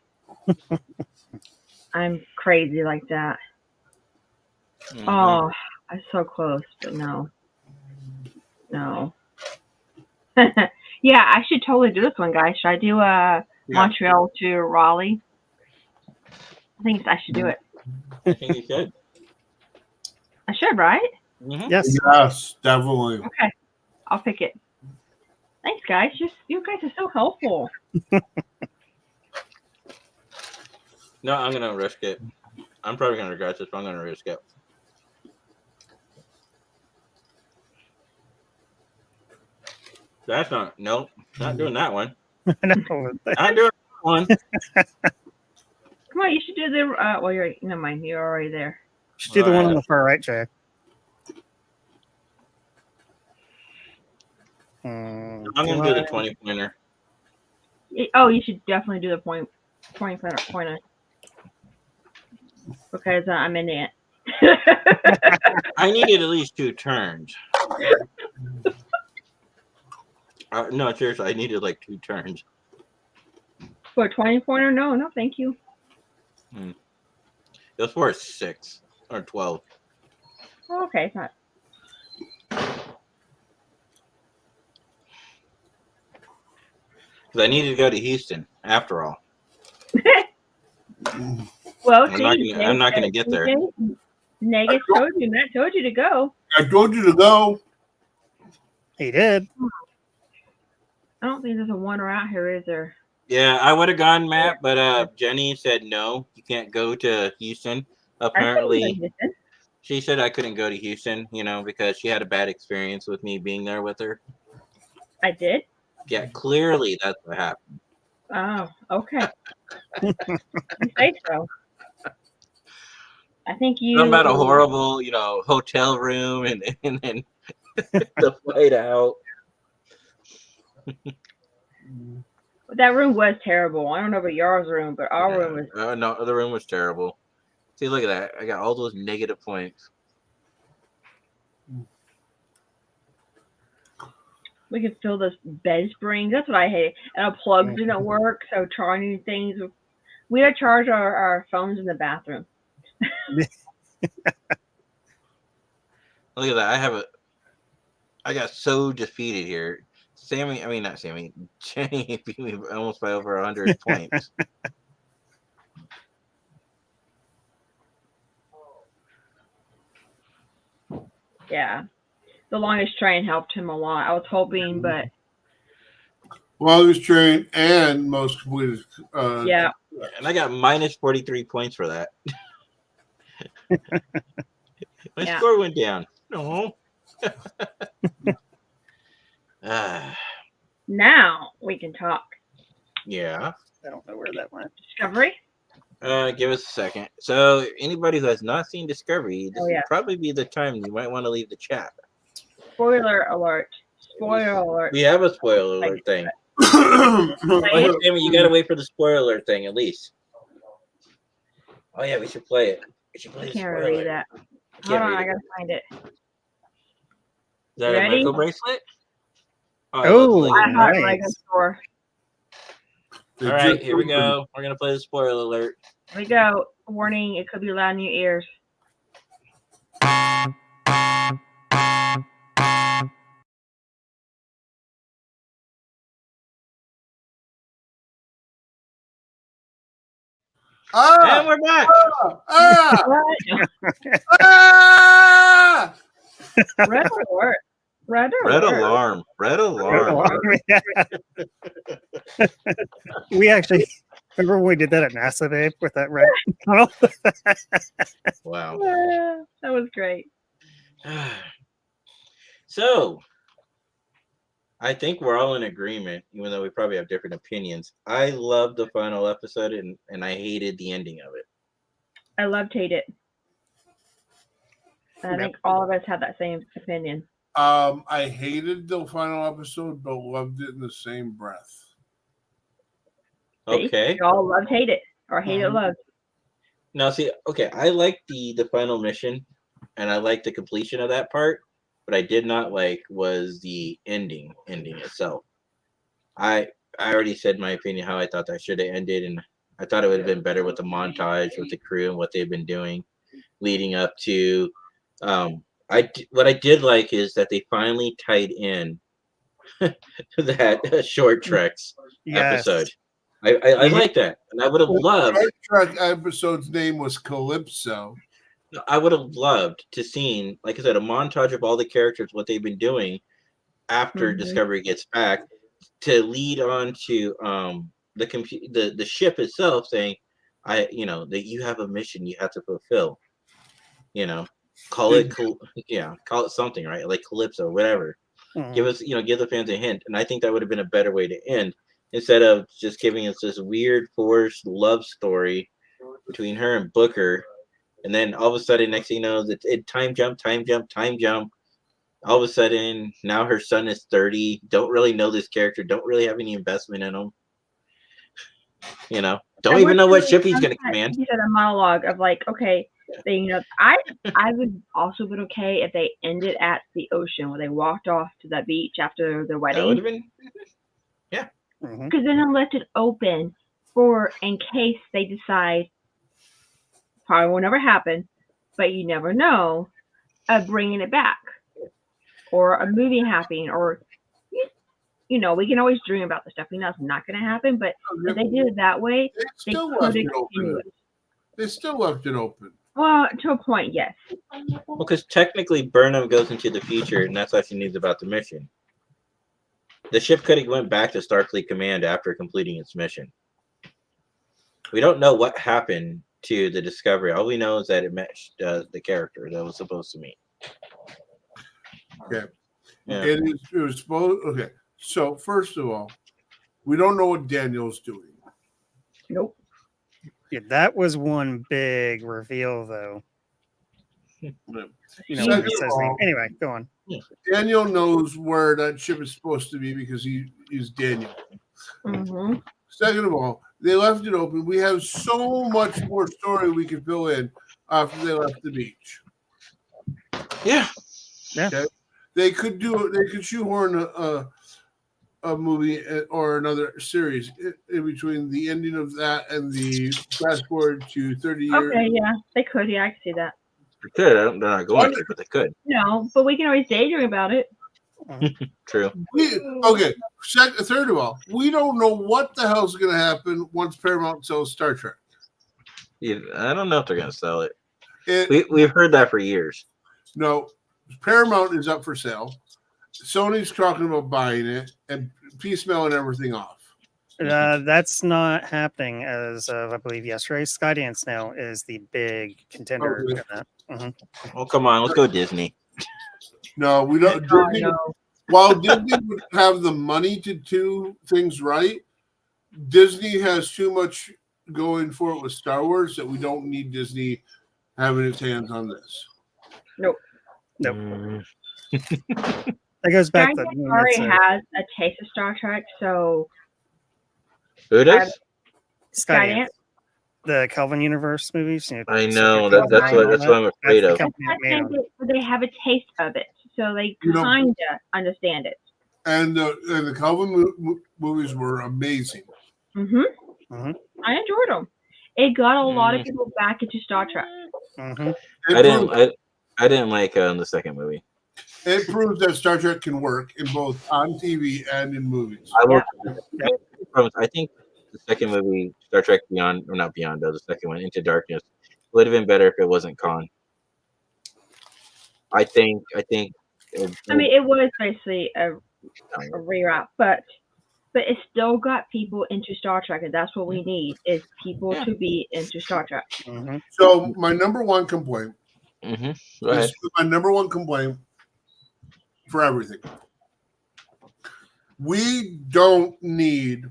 I'm crazy like that. Mhm. Oh, I'm so close, but no. No. Yeah, I should totally do this one, guys. Should I do Montreal to Raleigh? I think I should do it. I think you should. I should, right? Mhm. Yes. Yes, definitely. Okay. I'll pick it. Thanks, guys. You guys are so helpful. No, I'm gonna risk it. I'm probably gonna regret this, but I'm gonna risk it. That's not. Nope. Not doing that one. No, Not doing that one. Come on, you should do the. Well, never mind. You're already there. Should do the one on Alright. the far right, Jack. I'm gonna do the 20-pointer. Oh, you should definitely do the 20 pointer. Because I'm in it. I needed at least 2 turns. No, seriously, I needed like 2 turns. For a 20 pointer? No, thank you. It was for a 6 or 12. Oh, okay, it's not. Because I needed to go to Houston, after all. Well, I'm not gonna get there. Negus told you, Matt told you to go. I told you to go. He did. I don't think there's a one around here, is there? Yeah, I would have gone, Matt, but Jenny said no, you can't go to Houston. Apparently, she said I couldn't go to Houston, because she had a bad experience with me being there with her. I did? Yeah, clearly that's what happened. Oh, okay. You say so. I think you. Something about a horrible, hotel room and then the flight out. That room was terrible. I don't know about y'all's room, but our room was. No, the room was terrible. See, look at that. I got all those negative points. We could fill those bed springs. That's what I hate. And our plugs didn't work, so trying new things. We had to charge our phones in the bathroom. Look at that. I got so defeated here. Not Sammy. Jenny beat me almost by over 100 points. Yeah. The longest train helped him a lot. I was hoping, but Longest train and most completed. yeah. And I got minus 43 points for that. My score went down. No. Now we can talk. Yeah. I don't know where that went. Discovery? Give us a second. So anybody who has not seen Discovery, this would probably be the time you might want to leave the chat. Spoiler alert. Spoiler alert. We have a spoiler alert thing. Sammy, you gotta wait for the spoiler alert thing at least. Oh yeah, we should play it. We should play I can't read that. Hold on, I gotta find it. Is that Ready? a Lego bracelet? Oh, I have nice. Lego store. All right, here we go. We're gonna play the spoiler alert. Here we go. Warning, it could be loud in your ears. And we're back. Red alert. Red Red alert. alarm. Red alarm. We actually remember when we did that at NASA Day with that red tunnel. Wow. That was great. So, I think we're all in agreement, even though we probably have different opinions. I loved the final episode, and I hated the ending of it. I loved Hate It. I think all of us had that same opinion. I hated the final episode, but loved it in the same breath. Okay. We all loved Hate It, or Hate It loved. Now, see, okay, I like the final mission, and I like the completion of that part. What I did not like was the ending itself. I already said my opinion how I thought that should have ended, and I thought it would have been better with the montage with the crew and what they've been doing leading up to. What I did like is that they finally tied in that Short Treks episode. I like that, and I would have loved. Short Trek episode's name was Calypso. I would have loved to seen, like I said, a montage of all the characters, what they've been doing after Discovery gets back, to lead on to the ship itself saying, that you have a mission you have to fulfill. Call it something, right? Like Calypso, whatever. Give the fans a hint, and I think that would have been a better way to end instead of just giving us this weird forced love story between her and Booker. And then all of a sudden, next thing you know, it time jump. All of a sudden, now her son is 30. Don't really know this character. Don't really have any investment in him. You know, don't And even know what what's ship really he's going to fun, command. You said a monologue of like, okay, they, you know, I would also been okay if they ended at the ocean where they walked off to that beach after their That would wedding, have been. Mhm. because then it left it open for in case they decide, probably will never happen, but you never know, of bringing it back or a movie happening, or you know, we can always dream about the stuff we know it's not going to happen, but if they did it that way, They they still could left have it open. continued. They still left it open. Well, to a point, yes. Well, because technically Burnham goes into the future, and that's all she needs about the mission. The ship could have went back to Starfleet Command after completing its mission. We don't know what happened to the Discovery. All we know is that it matched the character that was supposed to meet. Okay. Yeah. It was supposed. Okay. So first of all, we don't know what Daniel's doing. Nope. Yeah, that was one big reveal, though. You know, when Second he of says all, anyway, go on. Daniel knows where that ship is supposed to be because he's Daniel. Mm-hmm. Second of all, they left it open. We have so much more story we could fill in after they left the beach. Yeah. They could do. They could shoehorn a movie or another series in between the ending of that and the fast forward to 30 years. Okay, yeah, they could. Yeah, I can see that. They could. They're not going to, but they could. No, but we can always daydream about it. True. Third of all, we don't know what the hell's going to happen once Paramount sells Star Trek. Yeah, I don't know if they're going to sell it. We've heard that for years. No, Paramount is up for sale. Sony's talking about buying it and piecemealing everything off. That's not happening as of, I believe, yesterday. Skydance now is the big contender Okay. in that. Mhm. Oh, come on. Let's go Disney. No, we don't. Oh, Disney, no. while Disney would have the money to do things right, Disney has too much going for it with Star Wars that we don't need Disney having its hands on this. Nope. Mm. That goes back to Skydance already has a taste of Star Trek, so Who does? Skydance, the Kelvin Universe movies. You know, I know. Secret That's Kelvin, what all I'm that. afraid That's of. the company that made them. they have a taste of it, so they You know- kind of understand it. And the Calvin movies were amazing. Mm-hmm. Mhm. I enjoyed them. It got a lot of Mm. people back into Star Trek. Mhm. I didn't like the second movie. It proves that Star Trek can work in both on TV and in movies. I think the second movie, Star Trek Beyond, or not Beyond, though, the second one, Into Darkness, would have been better if it wasn't Khan. I think. I mean, it was basically a reroute, but it still got people into Star Trek, and that's what we need: is people to be into Star Trek. Mhm. So my number one complaint Go ahead. is my number one complaint for everything. We don't need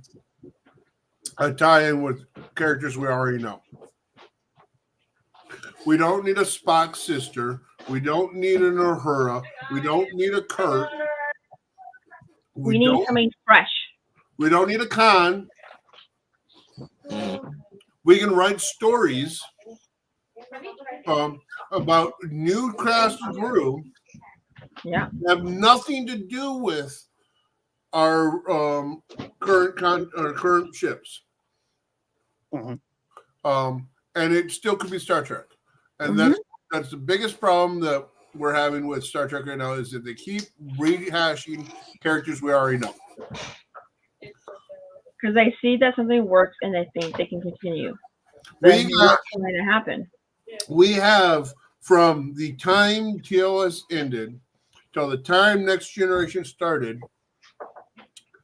a tie-in with characters we already know. We don't need a Spock sister. We don't need an Uhura. We don't need a Kirk. We need something fresh. We don't need a Khan. We can write stories about new cast and crew Yeah. that have nothing to do with our current ships. Mhm. And it still could be Star Trek. And that's the biggest problem that we're having with Star Trek right now is that they keep rehashing characters we already know. Because they see that something works and they think they can continue. But We it's got- not going to happen. We have from the time TOS ended till the time Next Generation started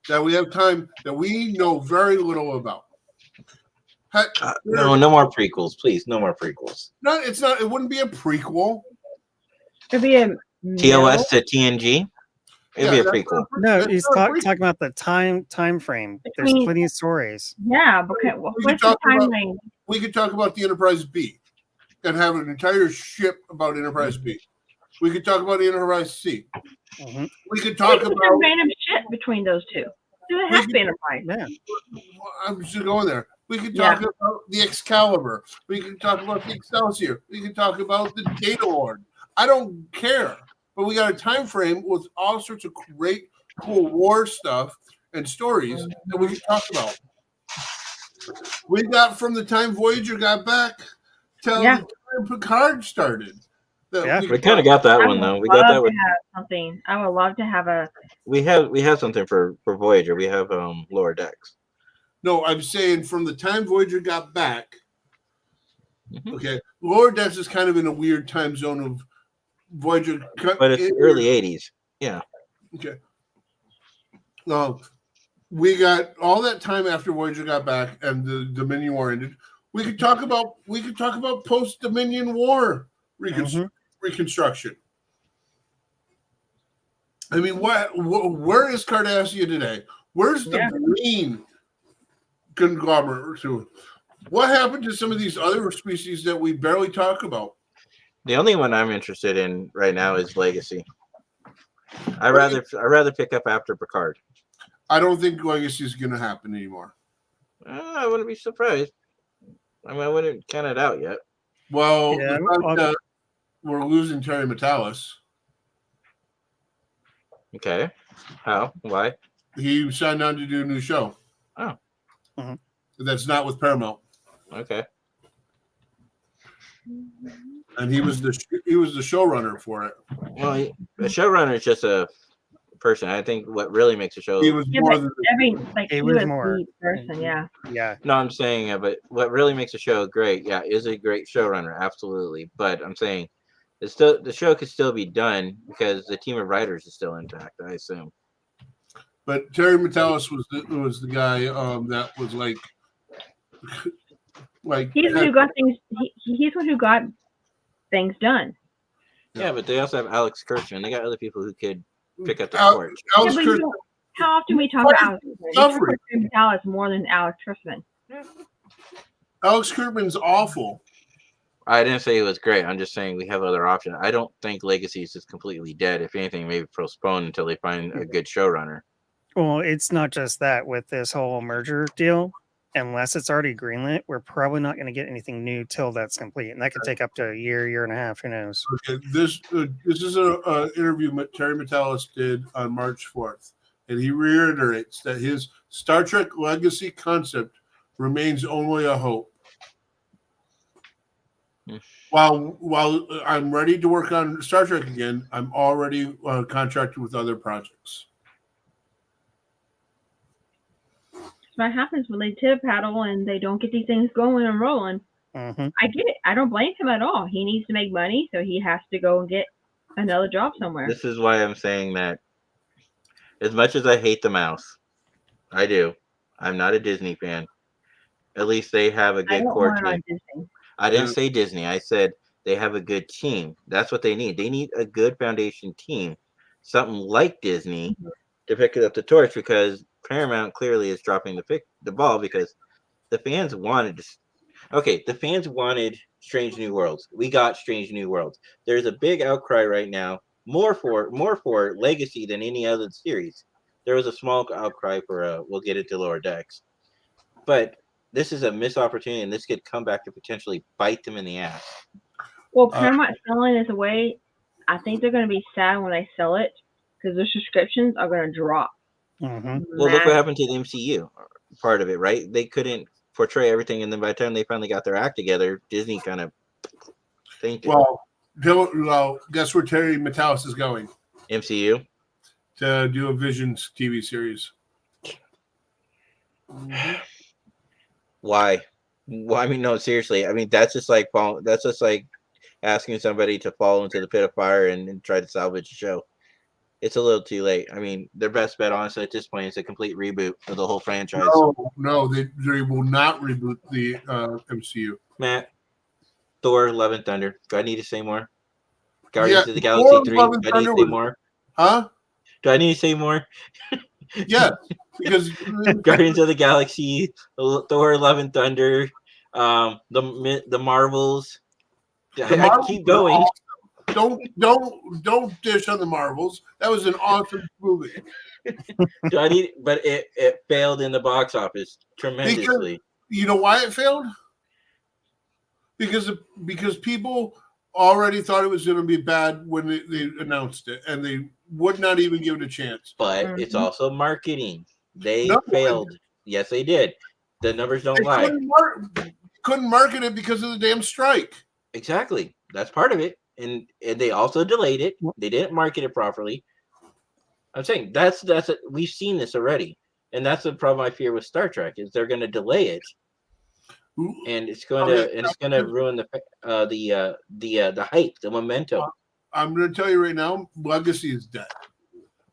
that we have time that we know very little about. Heck, No more prequels, please. No more prequels. it's not. It wouldn't be a prequel. It'd be a TOS to TNG. It'd be a that's prequel. No, that's he's not a prequel. talking about the time frame. There's Between- plenty of stories. Yeah, because We what's can the talk about- timeline? We could talk about the Enterprise B. and have an entire ship about Enterprise B. We could talk about Enterprise C. Mhm. We could They talk can about. send random shit between those two. Do it We have can- to be Enterprise? Yeah. I'm just going there. We could talk about the Excalibur. We could talk about the Excelsior. We could talk about the Data Lord. I don't care, but we got a time frame with all sorts of great, cool war stuff and stories that we could talk about. We got from the time Voyager got back till Yeah. the time Picard started. That Yeah. We could kind of talk- got that I one would though. We got that love with to have something. I would love to have a. we have something for Voyager. We have Lower Decks. No, I'm saying from the time Voyager got back. Mhm. Okay, Lower Decks is kind of in a weird time zone of Voyager. But it's early '80s. Okay. We got all that time after Voyager got back and the Dominion War ended. We could talk about post Dominion War reconstruction. I mean, where is Cardassia today? Where's the Marine conglomerate? What happened to some of these other species that we barely talk about? The only one I'm interested in right now is Legacy. I rather pick up after Picard. I don't think Legacy is going to happen anymore. I wouldn't be surprised. I mean, I wouldn't count it out yet. Well, Yeah, the fact that we're losing Terry Metalis. Okay. How? Why? He signed on to do a new show. Oh. Mhm. That's not with Paramount. Okay. And he was the showrunner for it. Well, a showrunner is just a person. I think what really makes a show. He was Yeah, more but than He he was was more. the person. Yeah. Yeah. No, I'm saying, but what really makes a show great, is a great showrunner, absolutely. But I'm saying, the show could still be done because the team of writers is still intact. I assume. but Terry Metalis was the guy that was like He's the one who got things. He's the one who got things done. Yeah, but they also have Alex Kurtzman. They got other people who could pick up the Al- torch. Alex Yeah, but you Kurtzman. don't- how often we talk about Alex Kurtzman? We talk Suffering. about Terry Metalis more than Alex Kurtzman. Alex Kurtzman's awful. I didn't say it was great. I'm just saying we have other options. I don't think Legacy is just completely dead. If anything, maybe postponed until they find a good showrunner. Well, it's not just that with this whole merger deal. Unless it's already greenlit, we're probably not going to get anything new till that's complete, and that could take up to a year and a half. Who knows? Okay, this is a interview Terry Metalis did on March 4th, and he reiterates that his Star Trek Legacy concept remains only a hope. Hmm. While I'm ready to work on Star Trek again, I'm already contracted with other projects. That's what happens when they tip paddle and they don't get these things going and rolling. Mm-hmm. I get it. I don't blame him at all. He needs to make money, so he has to go and get another job somewhere. This is why I'm saying that as much as I hate the mouse, I do. I'm not a Disney fan. At least they have a I good don't core want it on team. Disney. I didn't say Disney. I said they have a good team. That's what they need. They need a good foundation team, something like Disney, to pick it up the torch, because Paramount clearly is dropping the ball because the fans wanted to. Okay, the fans wanted Strange New Worlds. We got Strange New Worlds. There's a big outcry right now, more for Legacy than any other series. There was a small outcry for we'll get into Lower Decks, but this is a missed opportunity, and this could come back to potentially bite them in the ass. Well, Paramount selling this away, I think they're going to be sad when they sell it because their subscriptions are going to drop. Mm-hmm. Well, look what happened to the MCU part of it, right? They couldn't portray everything, and then by the time they finally got their act together, Disney kind of fainted. Well, guess where Terry Metalis is going? MCU. To do a Visions TV series. Why? Well, I mean, no, seriously. I mean, that's just like asking somebody to fall into the pit of fire and try to salvage a show. It's a little too late. I mean, their best bet, honestly, at this point is a complete reboot of the whole franchise. No, they will not reboot the MCU. Matt, Thor, Love and Thunder. Do I need to say more? Guardians of the Galaxy Thor, 3. Love Do and I need to Thunder say was- more? Huh? Do I need to say more? Yeah, because Guardians of the Galaxy, Thor, Love and Thunder, the Marvels, The I could Marvels keep were going. awesome. Don't dish on the Marvels. That was an awesome movie. But it failed in the box office tremendously. You know why it failed? Because people already thought it was going to be bad when they announced it, and they would not even give it a chance. But it's Mhm. also marketing. They No, failed. Yes, they did. The numbers don't They lie. couldn't market it because of the damn strike. Exactly. That's part of it. And they also delayed it. They didn't market it properly. I'm saying we've seen this already. And that's the problem I fear with Star Trek is they're going to delay it, and it's going to ruin the hype, the momentum. I'm going to tell you right now, Legacy is dead.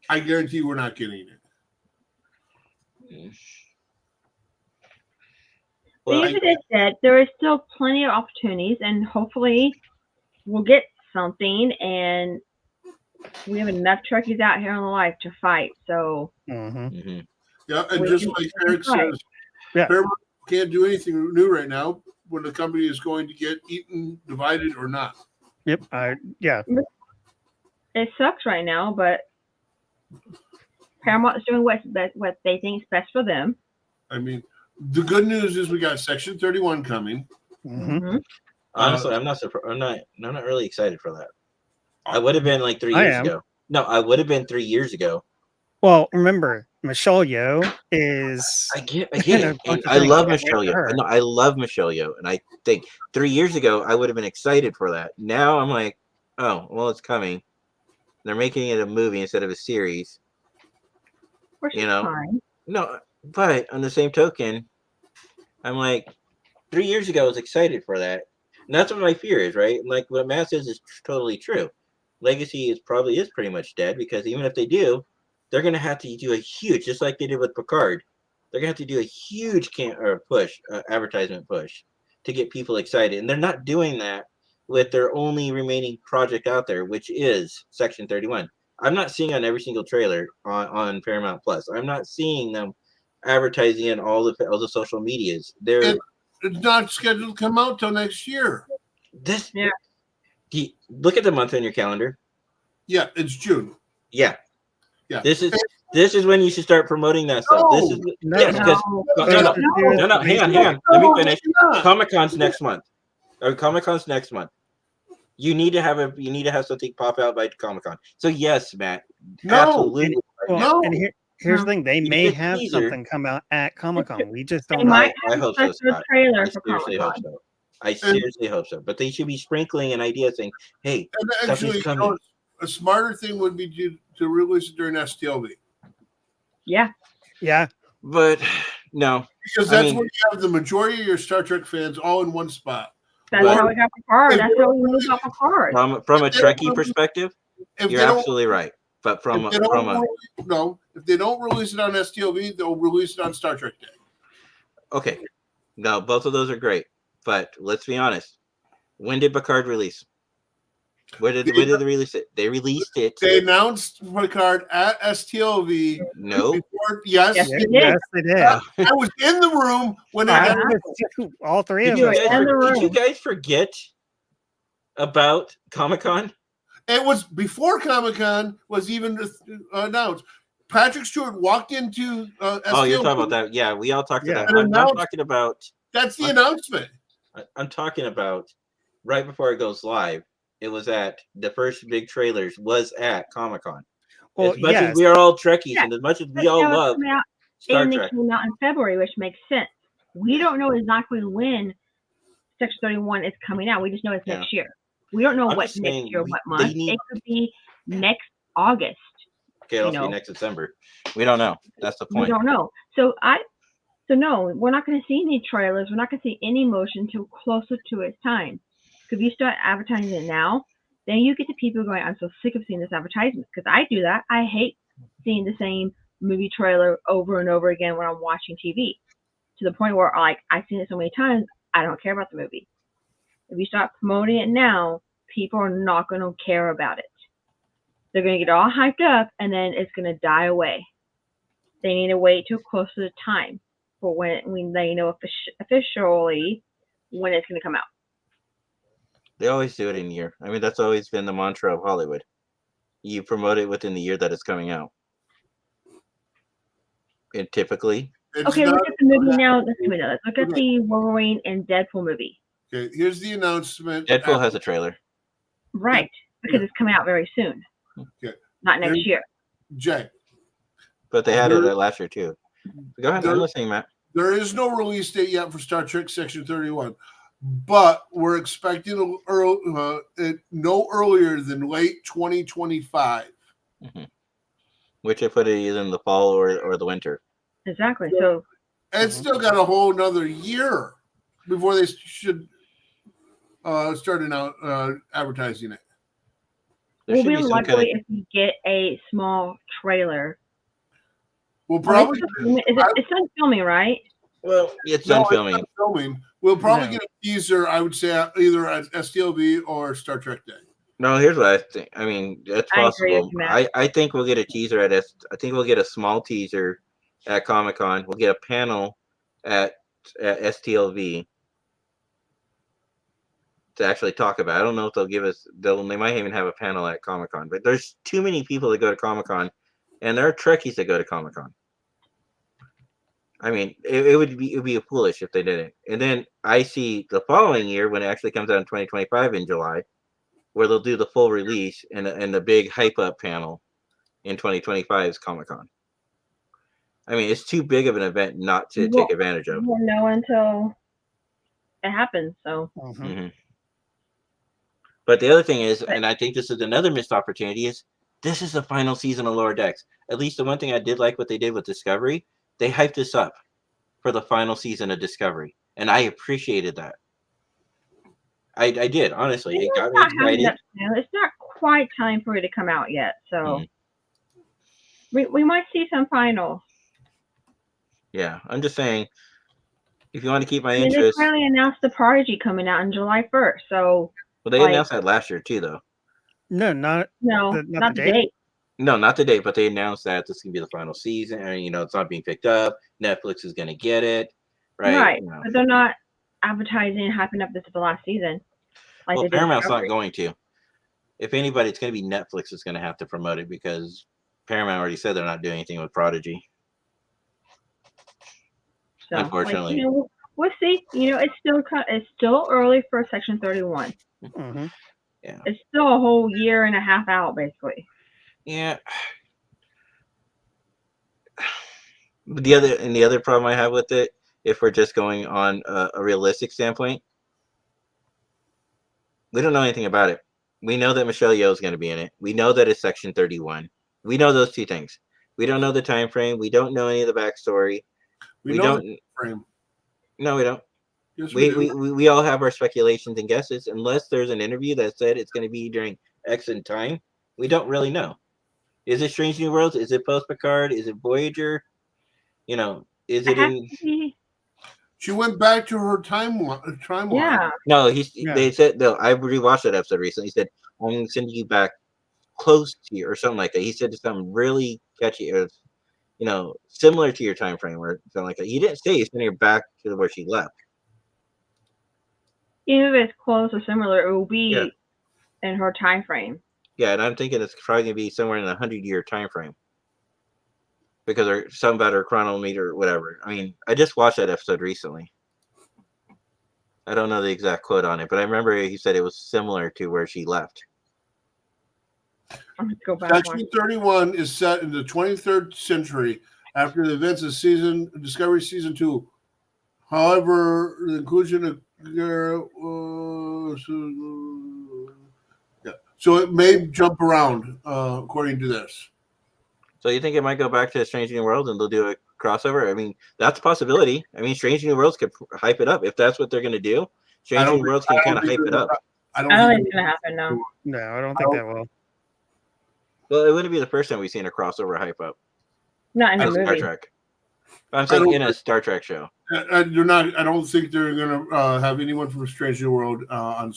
I guarantee we're not getting it. Well, Even if it is dead, there is still plenty of opportunities, and hopefully, we'll get something. And we have enough Trekkies out here on the life to fight. So mhm. Yeah, and We just can- like we can Eric try. says, Yeah. Paramount can't do anything new right now when the company is going to get eaten, divided, or not. Yep. Yeah. it sucks right now, but Paramount is doing what they think is best for them. I mean, the good news is we got Section 31 coming. Mhm. Mhm. Honestly, I'm not surprised. I'm not really excited for that. I would have been like 3 I years am. ago. No, I would have been 3 years ago. Well, remember, Michelle Yeoh is. I get And it, a and bunch of I things love can't wait Michelle for Yeoh. her. I know I love Michelle Yeoh, and I think 3 years ago I would have been excited for that. Now I'm like, oh, well, it's coming. They're making it a movie instead of a series. Which You is know, fine. no, but on the same token, I'm like, 3 years ago I was excited for that, and that's what my fear is, right? And like what Matt says is totally true. Legacy is pretty much dead because even if they do, they're gonna have to do a huge, just like they did with Picard. They're gonna have to do a huge advertisement push to get people excited, and they're not doing that with their only remaining project out there, which is Section 31. I'm not seeing on every single trailer on Paramount Plus. I'm not seeing them advertising in all the social medias. They're It's not scheduled to come out till next year. this. Yeah. Look at the month on your calendar. Yeah, it's June. Yeah. Yeah. This is when you should start promoting that stuff. This is No. yes, because No. no, hang on. Let me finish. Comic-Con's next month. Comic-Con's next month. You need to have something pop out by Comic-Con. So yes, Matt. No. Absolutely. Well, No. and here's the thing: they may get a have teaser. something come out at Comic Con. We just They don't know. might I have a hope so, special Scott. trailer I for seriously hope Comic-Con. so. I seriously hope so. But they should be sprinkling an idea saying, hey, And stuff actually, is coming. a smarter thing would be to release it during STLV. Yeah. Yeah. But no. Because that's when you have the majority of your Star Trek fans all in one spot. That's But- how we got Picard. That's how we got Picard. From a Trekkie perspective, If you're they don't, absolutely right. But from if they don't release it on STLV, they'll release it on Star Trek Day. okay. No, both of those are great. But let's be honest. When did Picard release? When did they release it? They released it. They announced Picard at STLV. No. Before, yes, Yes, Yeah, they did. yes, they did. I was in the room when they I got was- all three Did of you, us. guys, in the did you room. guys forget about Comic-Con? It was before Comic-Con was even announced. Patrick Stewart walked into STLV. Oh, you're talking about that. Yeah, we all talked Yeah. about that. I'm talking about That's the announcement. I'm talking about right before it goes live. It was at the first big trailers was at Comic-Con. Well, As much yes. as we are all Trekkies Yeah. and as much as But we all that was love coming out, Star and Trek. it came out in February, which makes sense. We don't know exactly when Section 31 is coming out. We just know it's next year. We don't know I'm what just next saying year, they what month. need- It could be next August. Okay, it'll be next December. We don't know. That's the We point. don't know. So no, we're not going to see any trailers. We're not going to see any motion until closer to its time. Because if you start advertising it now, then you get the people going, I'm so sick of seeing this advertisement. Because I do that. I hate seeing the same movie trailer over and over again when I'm watching TV. To the point where, like, I've seen it so many times, I don't care about the movie. If you start promoting it now, people are not going to care about it. They're going to get all hyped up, and then it's going to die away. They need to wait till closer to time for when they know officially when it's going to come out. They always do it in a year. I mean, that's always been the mantra of Hollywood. You promote it within the year that it's coming out. And typically, It's Okay, not, look at the movie now. Let's do it. Let's look at Okay. the Wolverine and Deadpool movie. okay, here's the announcement. Deadpool has a trailer. Right, because it's coming out very soon. Okay. Not next Here's- year. Jay, But they had it There- last year too. Go ahead, there- I'm listening, Matt. there is no release date yet for Star Trek Section 31, but we're expecting it no earlier than late 2025. Which if it is in the fall or the winter. Exactly. So It's still got a whole another year before they should start advertising it. There we'll should be be some lucky kind of if we get a small trailer. We'll Oh, probably it's done filming, right? well, it's No, done it's filming. not filming. We'll probably No. get a teaser. I would say either at STLV or Star Trek Day. No, here's what I think. I mean, it's I agree possible. with you, Matt. I think we'll get a teaser at I think we'll get a small teaser at Comic-Con. We'll get a panel at STLV to actually talk about it. I don't know if they'll give us they might even have a panel at Comic-Con, but there's too many people that go to Comic-Con, and there are Trekkies that go to Comic-Con. I mean, it would be foolish if they didn't. And then I see the following year when it actually comes out in 2025 in July, where they'll do the full release and the big hype up panel in 2025's Comic-Con. I mean, it's too big of an event not to Well- take advantage of. We'll know until it happens. So Mhm. Mhm. But the other thing is, and I think this is another missed opportunity, is this is the final season of Lower Decks. At least the one thing I did like what they did with Discovery, they hyped this up for the final season of Discovery, and I appreciated that. I did, honestly. It got me not having excited. that now. It's not quite time for it to come out yet. So Mhm. we might see some finals. Yeah, I'm just saying, if you want to keep my I mean, they interest, finally announced the Prodigy coming out on July 1st. So well, they like- announced that last year too, though. No, not no, not not the the date? date. No, not the date, but they announced that this can be the final season, and it's not being picked up. Netflix is going to get it, right? Right. You know. But they're not advertising and hyping up this is the last season. Like Well, they did Paramount's not Discovery. going to. If anybody, it's going to be Netflix that's going to have to promote it because Paramount already said they're not doing anything with Prodigy. So, unfortunately. we'll see. It's still early for Section 31. hmm It's still a whole year and a half out, basically. Yeah. But the other problem I have with it, if we're just going on a realistic standpoint, we don't know anything about it. We know that Michelle Yeoh is going to be in it. We know that it's Section 31. We know those two things. We don't know the time frame. We don't know any of the backstory. We We know don't. the frame. No, we don't. Yes, we, do. We all have our speculations and guesses. Unless there's an interview that said it's going to be during X in time, we don't really know. Is it Strange New Worlds? Is it Post Picard? Is it Voyager? Is it in? She went back to her timeline. Yeah. No, Yeah. they said no. I rewatched that episode recently. He said, "I'm sending you back close to you," or something like that. He said something really catchy, or similar to your time frame, or something like that. He didn't say he's sending her back to where she left. Even if it's close or similar, it will be Yeah. in her time frame. Yeah, and I'm thinking it's probably gonna be somewhere in a 100-year time frame because there's something about her chronometer or whatever. I mean, I just watched that episode recently. I don't know the exact quote on it, but I remember he said it was similar to where she left. Let's go back. Section 31 is set in the 23rd century after the events of Discovery Season 2. However, the inclusion of so it may jump around according to this. So you think it might go back to Strange New Worlds and they'll do a crossover? I mean, that's a possibility. I mean, Strange New Worlds could hype it up if that's what they're going to do. Strange New Worlds can kind of hype it up. I I don't think think it's gonna happen. No. No, I don't think that will. Well, it wouldn't be the first time we've seen a crossover hype up Not in the in Star movie. Trek. I'm saying in a Star Trek show. they're not. I don't think they're going to have anyone from Strange New World on.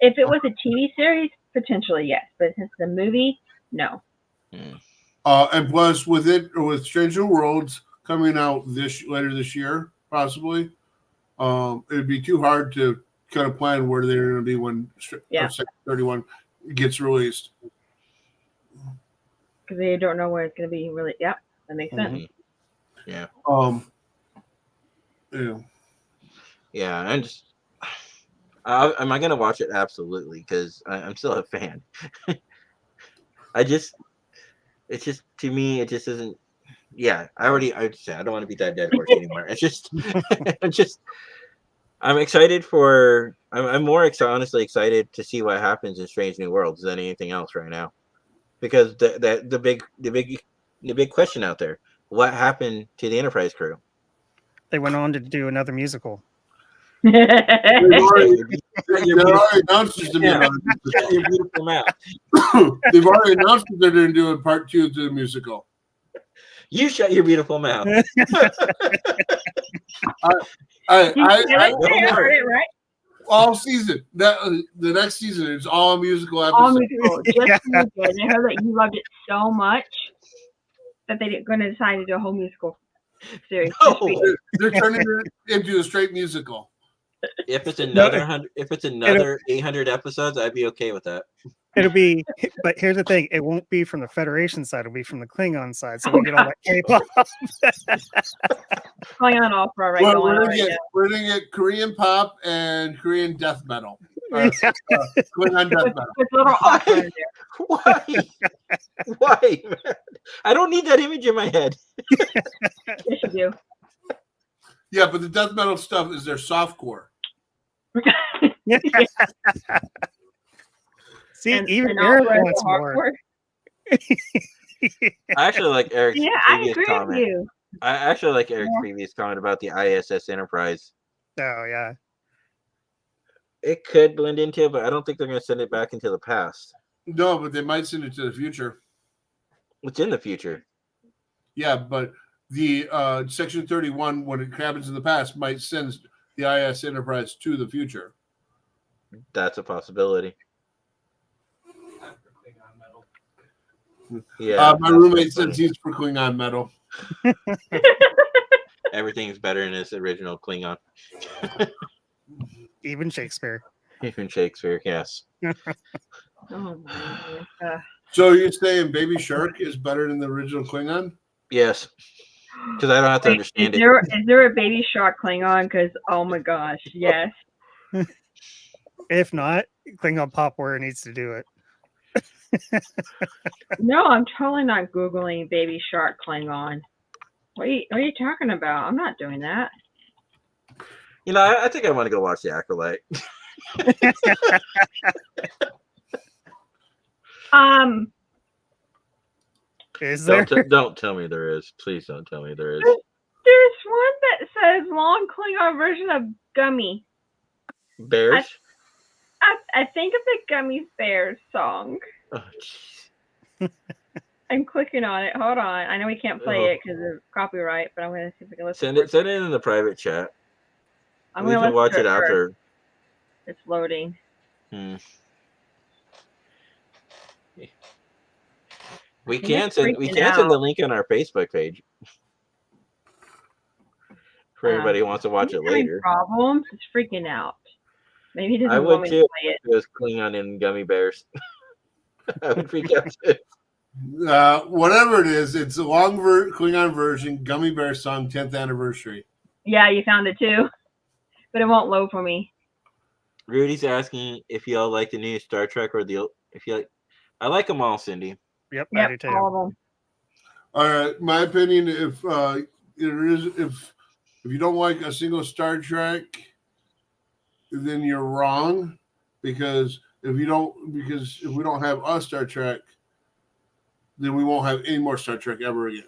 If it was a TV series, potentially yes, but since the movie, no. And plus, with Strange New Worlds coming out later this year, possibly, it'd be too hard to kind of plan where they're going to be when Yeah. Section 31 gets released. Because they don't know where it's going to be really. Yep, that makes sense. Mhm. Yeah. Yeah. Yeah. I'm just. Am I gonna watch it? Absolutely, because I'm still a fan. It's just to me, it just isn't. Yeah, I don't want to beat that dead horse anymore. It's just, I'm excited for. I'm more honestly excited to see what happens in Strange New Worlds than anything else right now, because the big question out there: what happened to the Enterprise crew? They went on to do another musical. They've already announced there's going to be another Shut your beautiful mouth. musical. They've already announced that they're going to do a part 2 to the musical. You shut your beautiful mouth. I heard it right. All season. The next season is all musical All episodes. musical. Just musical. I heard that you loved it so much that they're going to decide to do a whole musical series. No. They're turning it into a straight musical. If it's another 800 episodes, I'd be okay with that. It'll be, but here's the thing: it won't be from the Federation side; it'll be from the Klingon side. So we get all that K-pop. Klingon opera right We're going on gonna right get now. we're gonna get Korean pop and Korean death metal. Klingon death metal. With little opera in there. Why? Why? Man? I don't need that image in my head. Yes, you do. Yeah, but the death metal stuff is their softcore. See, And- even and Eric opera is wants more. hardcore. I actually like Eric's Yeah, I previous agree with comment. you. I actually like Eric's Yeah. previous comment about the ISS Enterprise. Oh yeah, It could blend into it, but I don't think they're going to send it back into the past. No, but they might send it to the future. It's in the future. Yeah, but the Section 31, when it happens in the past, might send the IS Enterprise to the future. That's a possibility. Yeah. My that's roommate funny. says he's for Klingon metal. Everything's better in its original Klingon. even Shakespeare. Even Shakespeare, yes. Oh my goodness. So you're saying Baby Shark is better than the original Klingon? Yes. Because I don't have to understand is there a baby shark Klingon? Because oh my gosh, yes. If not, Klingon Pop Warrior needs to do it. No, I'm totally not googling baby shark Klingon. What are you talking about? I'm not doing that. You know, I think I want to go watch The Acolyte. Is there? Don't tell me there is. Please don't tell me there is. There's one that says long Klingon version of Gummy. Bears? I think of the Gummy Bears song. Oh, jeez. I'm clicking on it. Hold on. I know we can't play it because of copyright, but I'm going to see if we can listen. Send it in the private chat. I'm We going to can watch listen it to it first. after. It's loading. We He's can send freaking the out. link on our Facebook page for everybody who wants to watch He's it having later. Problems. It's freaking out. Maybe he I doesn't would want me too. to play it. It was Klingon and gummy bears. I would freak out too. Whatever it is, it's a long Klingon version, Gummy Bear song, 10th anniversary. Yeah, you found it too, but it won't load for me. Rudy's asking if y'all like the new Star Trek or if you like. I like them all, Cindy. Yep, I do Yep, too. all of them. All right, my opinion, if you don't like a single Star Trek, then you're wrong, because if we don't have a Star Trek, then we won't have any more Star Trek ever again.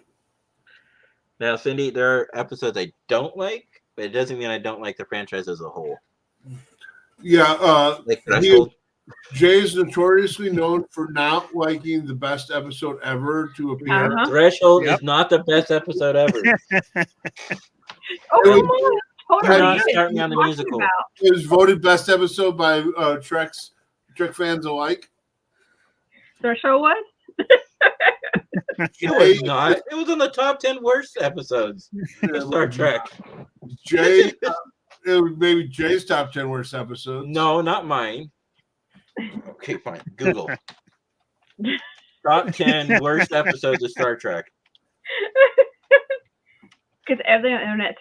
Now, Cindy, there are episodes I don't like, but it doesn't mean I don't like the franchise as a whole. Yeah, Like Threshold. Jay is notoriously known for not liking the best episode ever to appear. Uh-huh. Threshold Yep. is not the best episode ever. Oh, It was- come on. Hold Do on. not you start me guys on the talking musical. about? It was voted best episode by Trek fans alike. Threshold was? It was not. It was in the top 10 worst episodes of Star Trek. Jay it was maybe Jay's top 10 worst episodes. No, not mine. Okay, fine. Google. Top 10 worst episodes of Star Trek. Because everything on the internet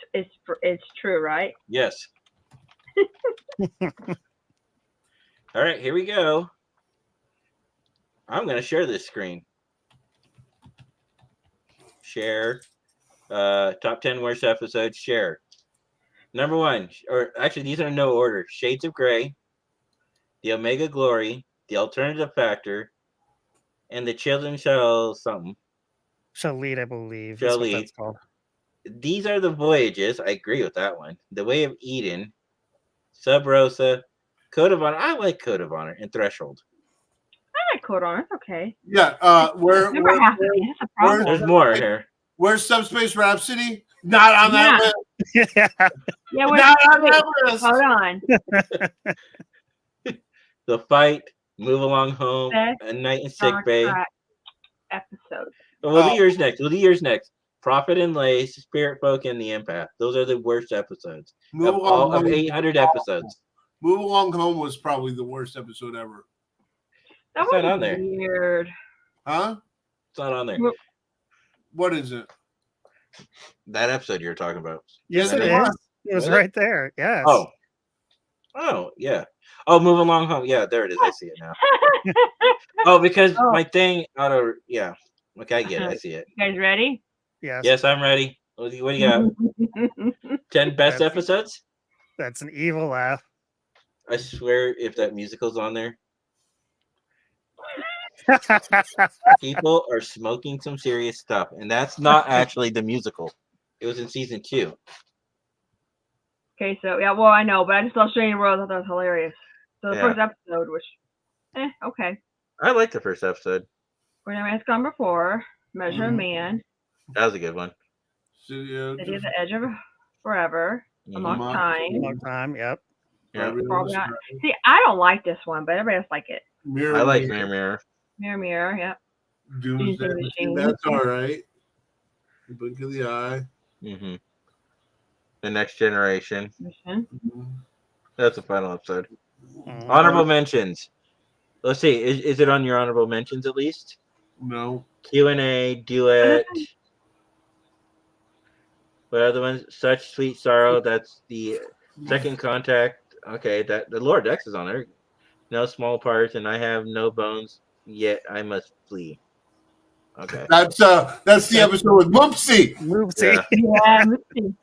is true, right? Yes. All right, here we go. I'm going to share this screen. Share. Top 10 worst episodes. Share. Number 1, or actually, these are in no order. Shades of Grey, The Omega Glory, The Alternative Factor, and The Children Shall something. Shall lead, I believe. Shall Is what lead. that's called. These are the voyages. I agree with that one. The Way of Eden, Sub Rosa, Code of Honor. I like Code of Honor and Threshold. I like Code on. It's okay. Yeah. Never have to be. That's a problem. There's more here. Where's Subspace Rhapsody? Not on that list. Yeah. Yeah, Not on wait, that list. hold on. The Fight, Move Along Home, Best A Night in Sick Star Bay. Trek episode. We'll do Oh. yours next. We'll do yours next. Prophet and Lace, Spirit Folk, and The Empath. Those are the worst episodes Move of all Along of Home. 800 episodes. Move Along Home was probably the worst episode ever. That It's not was on there. weird. Huh? It's not on there. Well- What is it? That episode you're talking about. Yes, That it is- is. It was Was it? right there. Yes. Oh, yeah. Oh, Move Along Home. Yeah, there it is. I see it now. Oh, because Oh. my thing yeah. Okay, I get it. I see it. You guys ready? Yes. Yes, I'm ready. What do you got? 10 best That's- episodes? That's an evil laugh. I swear if that musical's on there, people are smoking some serious stuff. And that's not actually the musical. It was in season 2. Okay, so yeah, well I know, but I just saw Strange World. I thought that was hilarious. So the Yeah. first episode, which, okay. I liked the first episode. Where No Man's Gone Before, Measure of Mhm. Man, That was a good one. Studio. City of the Edge of Forever, Mhm. Amok Amok Time. Long time. Yep. Yeah. Probably not. See, I don't like this one, but everybody else like it. Mirror, I like Mirror Mirror. Mirror, Mirror, yeah. Doomsday Doomsday Machine. Machine. That's all right. Blink of the eye. Mm-hmm. The Next Generation. Mission. That's the final episode. Mhm. Honorable mentions. Let's see. Is it on your honorable mentions at least? No. Q&A, Duet. What other ones? Such Sweet Sorrow. That's the Second Contact. Okay, that the Lord Dex is on there. No Small Parts, and I Have No Bones, Yet I Must Flee. Okay. That's the episode with Mumpsy. Oopsie. Yeah. Yeah, let's see.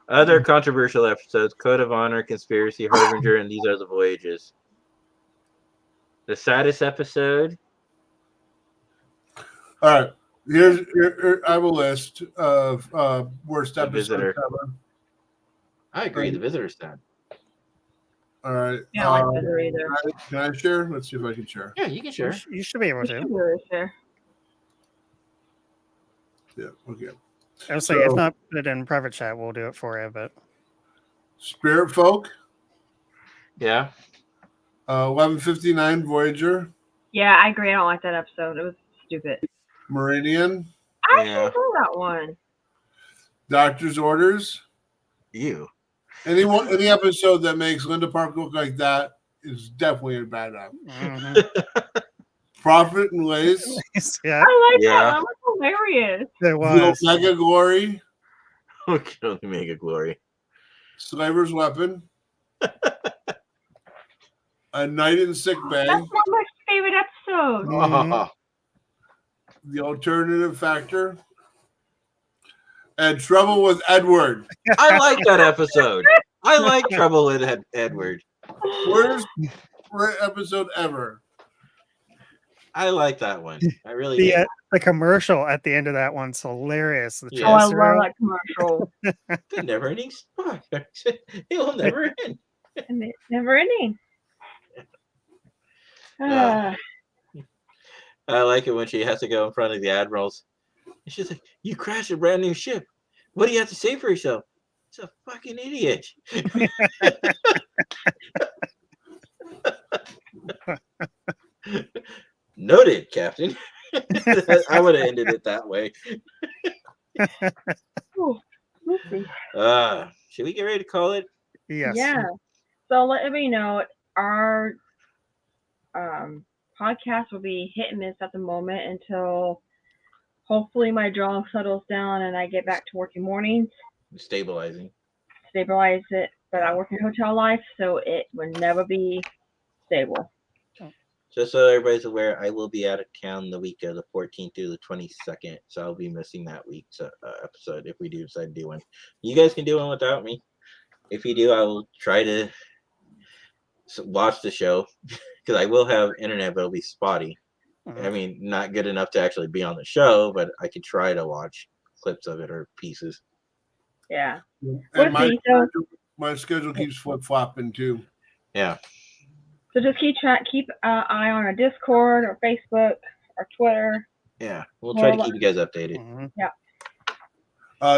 Other controversial episodes: Code of Honor, Conspiracy, Harbinger, and These Are the Voyages. The saddest episode. All right. Here I have a list of worst The episodes Visitor. ever. I agree. The Visitor's sad. All right. Yeah, I don't like Visitor either. Can I share? Let's see if I can share. Yeah, you can share. You should be able We to. should do this there. Yeah. Okay. I would say, if So- not, put it in private chat. We'll do it for you. But Spirit Folk. Yeah. 1159 Voyager. Yeah, I agree. I don't like that episode. It was stupid. Meridian. I Yeah. actually saw that one. Doctor's Orders. You. Any episode that makes Linda Park look like that is definitely a bad app. mhm. Prophet and Lace. yeah, I like Yeah. that. That was hilarious. it The was. Omega Glory. Kill the Mega Glory. Slaver's Weapon. A Night in Sick Bay. That's not my favorite episode. Mhm. The Alternative Factor. And Trouble with Edward. I like that episode. I like Trouble with Edward. Worst episode ever. I like that one. I really The, do. the commercial at the end of that one's hilarious. The Yeah. Oh, I chest love roll. that commercial. The never ending spot. It will never end. And it's never ending. Uh, I like it when she has to go in front of the admirals. And she's like, "You crashed a brand new ship. What do you have to say for yourself?" It's a fucking idiot. Noted, Captain. I would have ended it that way. Oh, let's see. Should we get ready to call it? Yes. Yeah. So let everybody know our podcast will be hit and miss at the moment until hopefully my jaw settles down and I get back to working mornings, Stabilizing. stabilize it. But I work in hotel life, so it will never be stable. Just so everybody's aware, I will be out of town the week of the 14th through the 22nd, so I'll be missing that week's episode if we do decide to do one. You guys can do one without me. If you do, I will try to watch the show because I will have internet, but it'll be spotty. I mean, not good enough to actually be on the show, but I could try to watch clips of it or pieces. Yeah. And We'll see. So my schedule keeps flip flopping too. Yeah. So just keep an eye on our Discord or Facebook or Twitter. Yeah. We'll try to keep you guys updated. Mhm.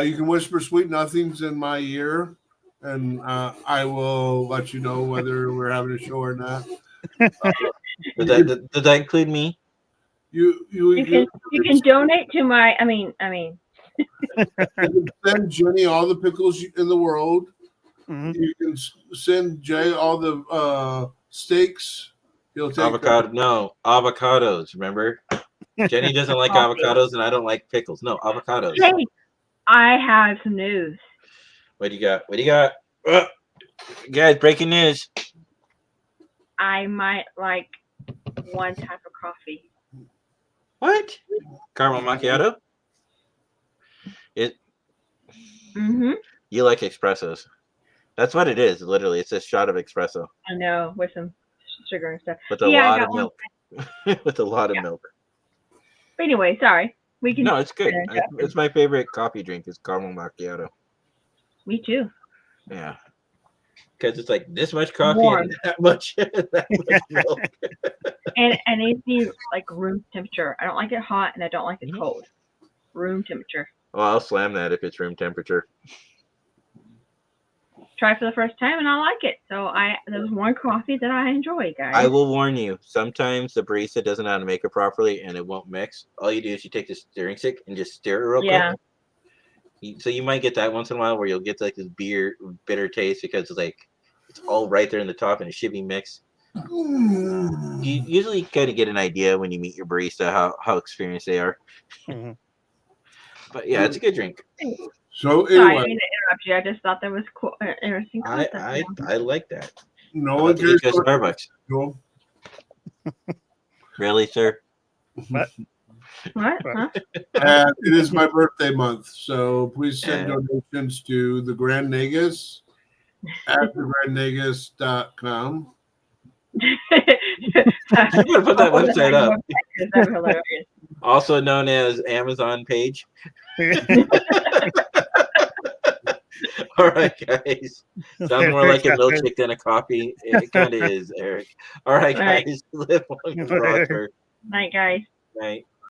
You can whisper sweet nothings in my ear, and I will let you know whether we're having a show or not. Does that include me? You You can donate to my. I mean. can send Jenny all the pickles in the world. Mhm. You can send Jay all the steaks. He'll take Avocado? No, avocados. Remember, Jenny doesn't like Coffee. avocados, and I don't like pickles. No, avocados. Hey, I have some news. What do you got? What do you got? Guys, breaking news. I might like one type of coffee. What? Caramel macchiato? Mm-hmm. You like espressos? That's what it is. Literally, it's a shot of espresso I know, with some sugar and stuff. with a Yeah, I lot got of one. milk. With a lot of milk. But anyway, sorry. We can. No, it's good. Yeah. It's my favorite coffee drink. Is caramel macchiato. Me too. Yeah. Because it's like this much coffee Warm. and that much milk. And it needs to be like room temperature. I don't like it hot and I don't like it Mhm. cold. Room temperature. Well, I'll slam that if it's room temperature. Try it for the first time and I like it. So there's one coffee that I enjoy, guys. I will warn you. Sometimes the barista doesn't know how to make it properly, and it won't mix. All you do is you take the stirring stick and just stir it real Yeah. quick. So you might get that once in a while where you'll get like this bitter taste because it's all right there in the top and it should be mixed. You usually kind of get an idea when you meet your barista how experienced they are. Mhm. But yeah, it's a good drink. So Sorry, I anyway, didn't interrupt you. I just thought that was cool, interesting concept. I like that. no I'm one about to get cares. you a Starbucks. What? Really, sir? What? Huh? It is my birthday month, so please send donations to the Grand Negus at thegrandnegus.com. I'm gonna put that website up. That's hilarious. Also known as Amazon page. All right, guys. Sounds more like a milkshake than a coffee. It kind of is, Eric. All right, All right. guys. Live long and prosper. Night, guys. Night.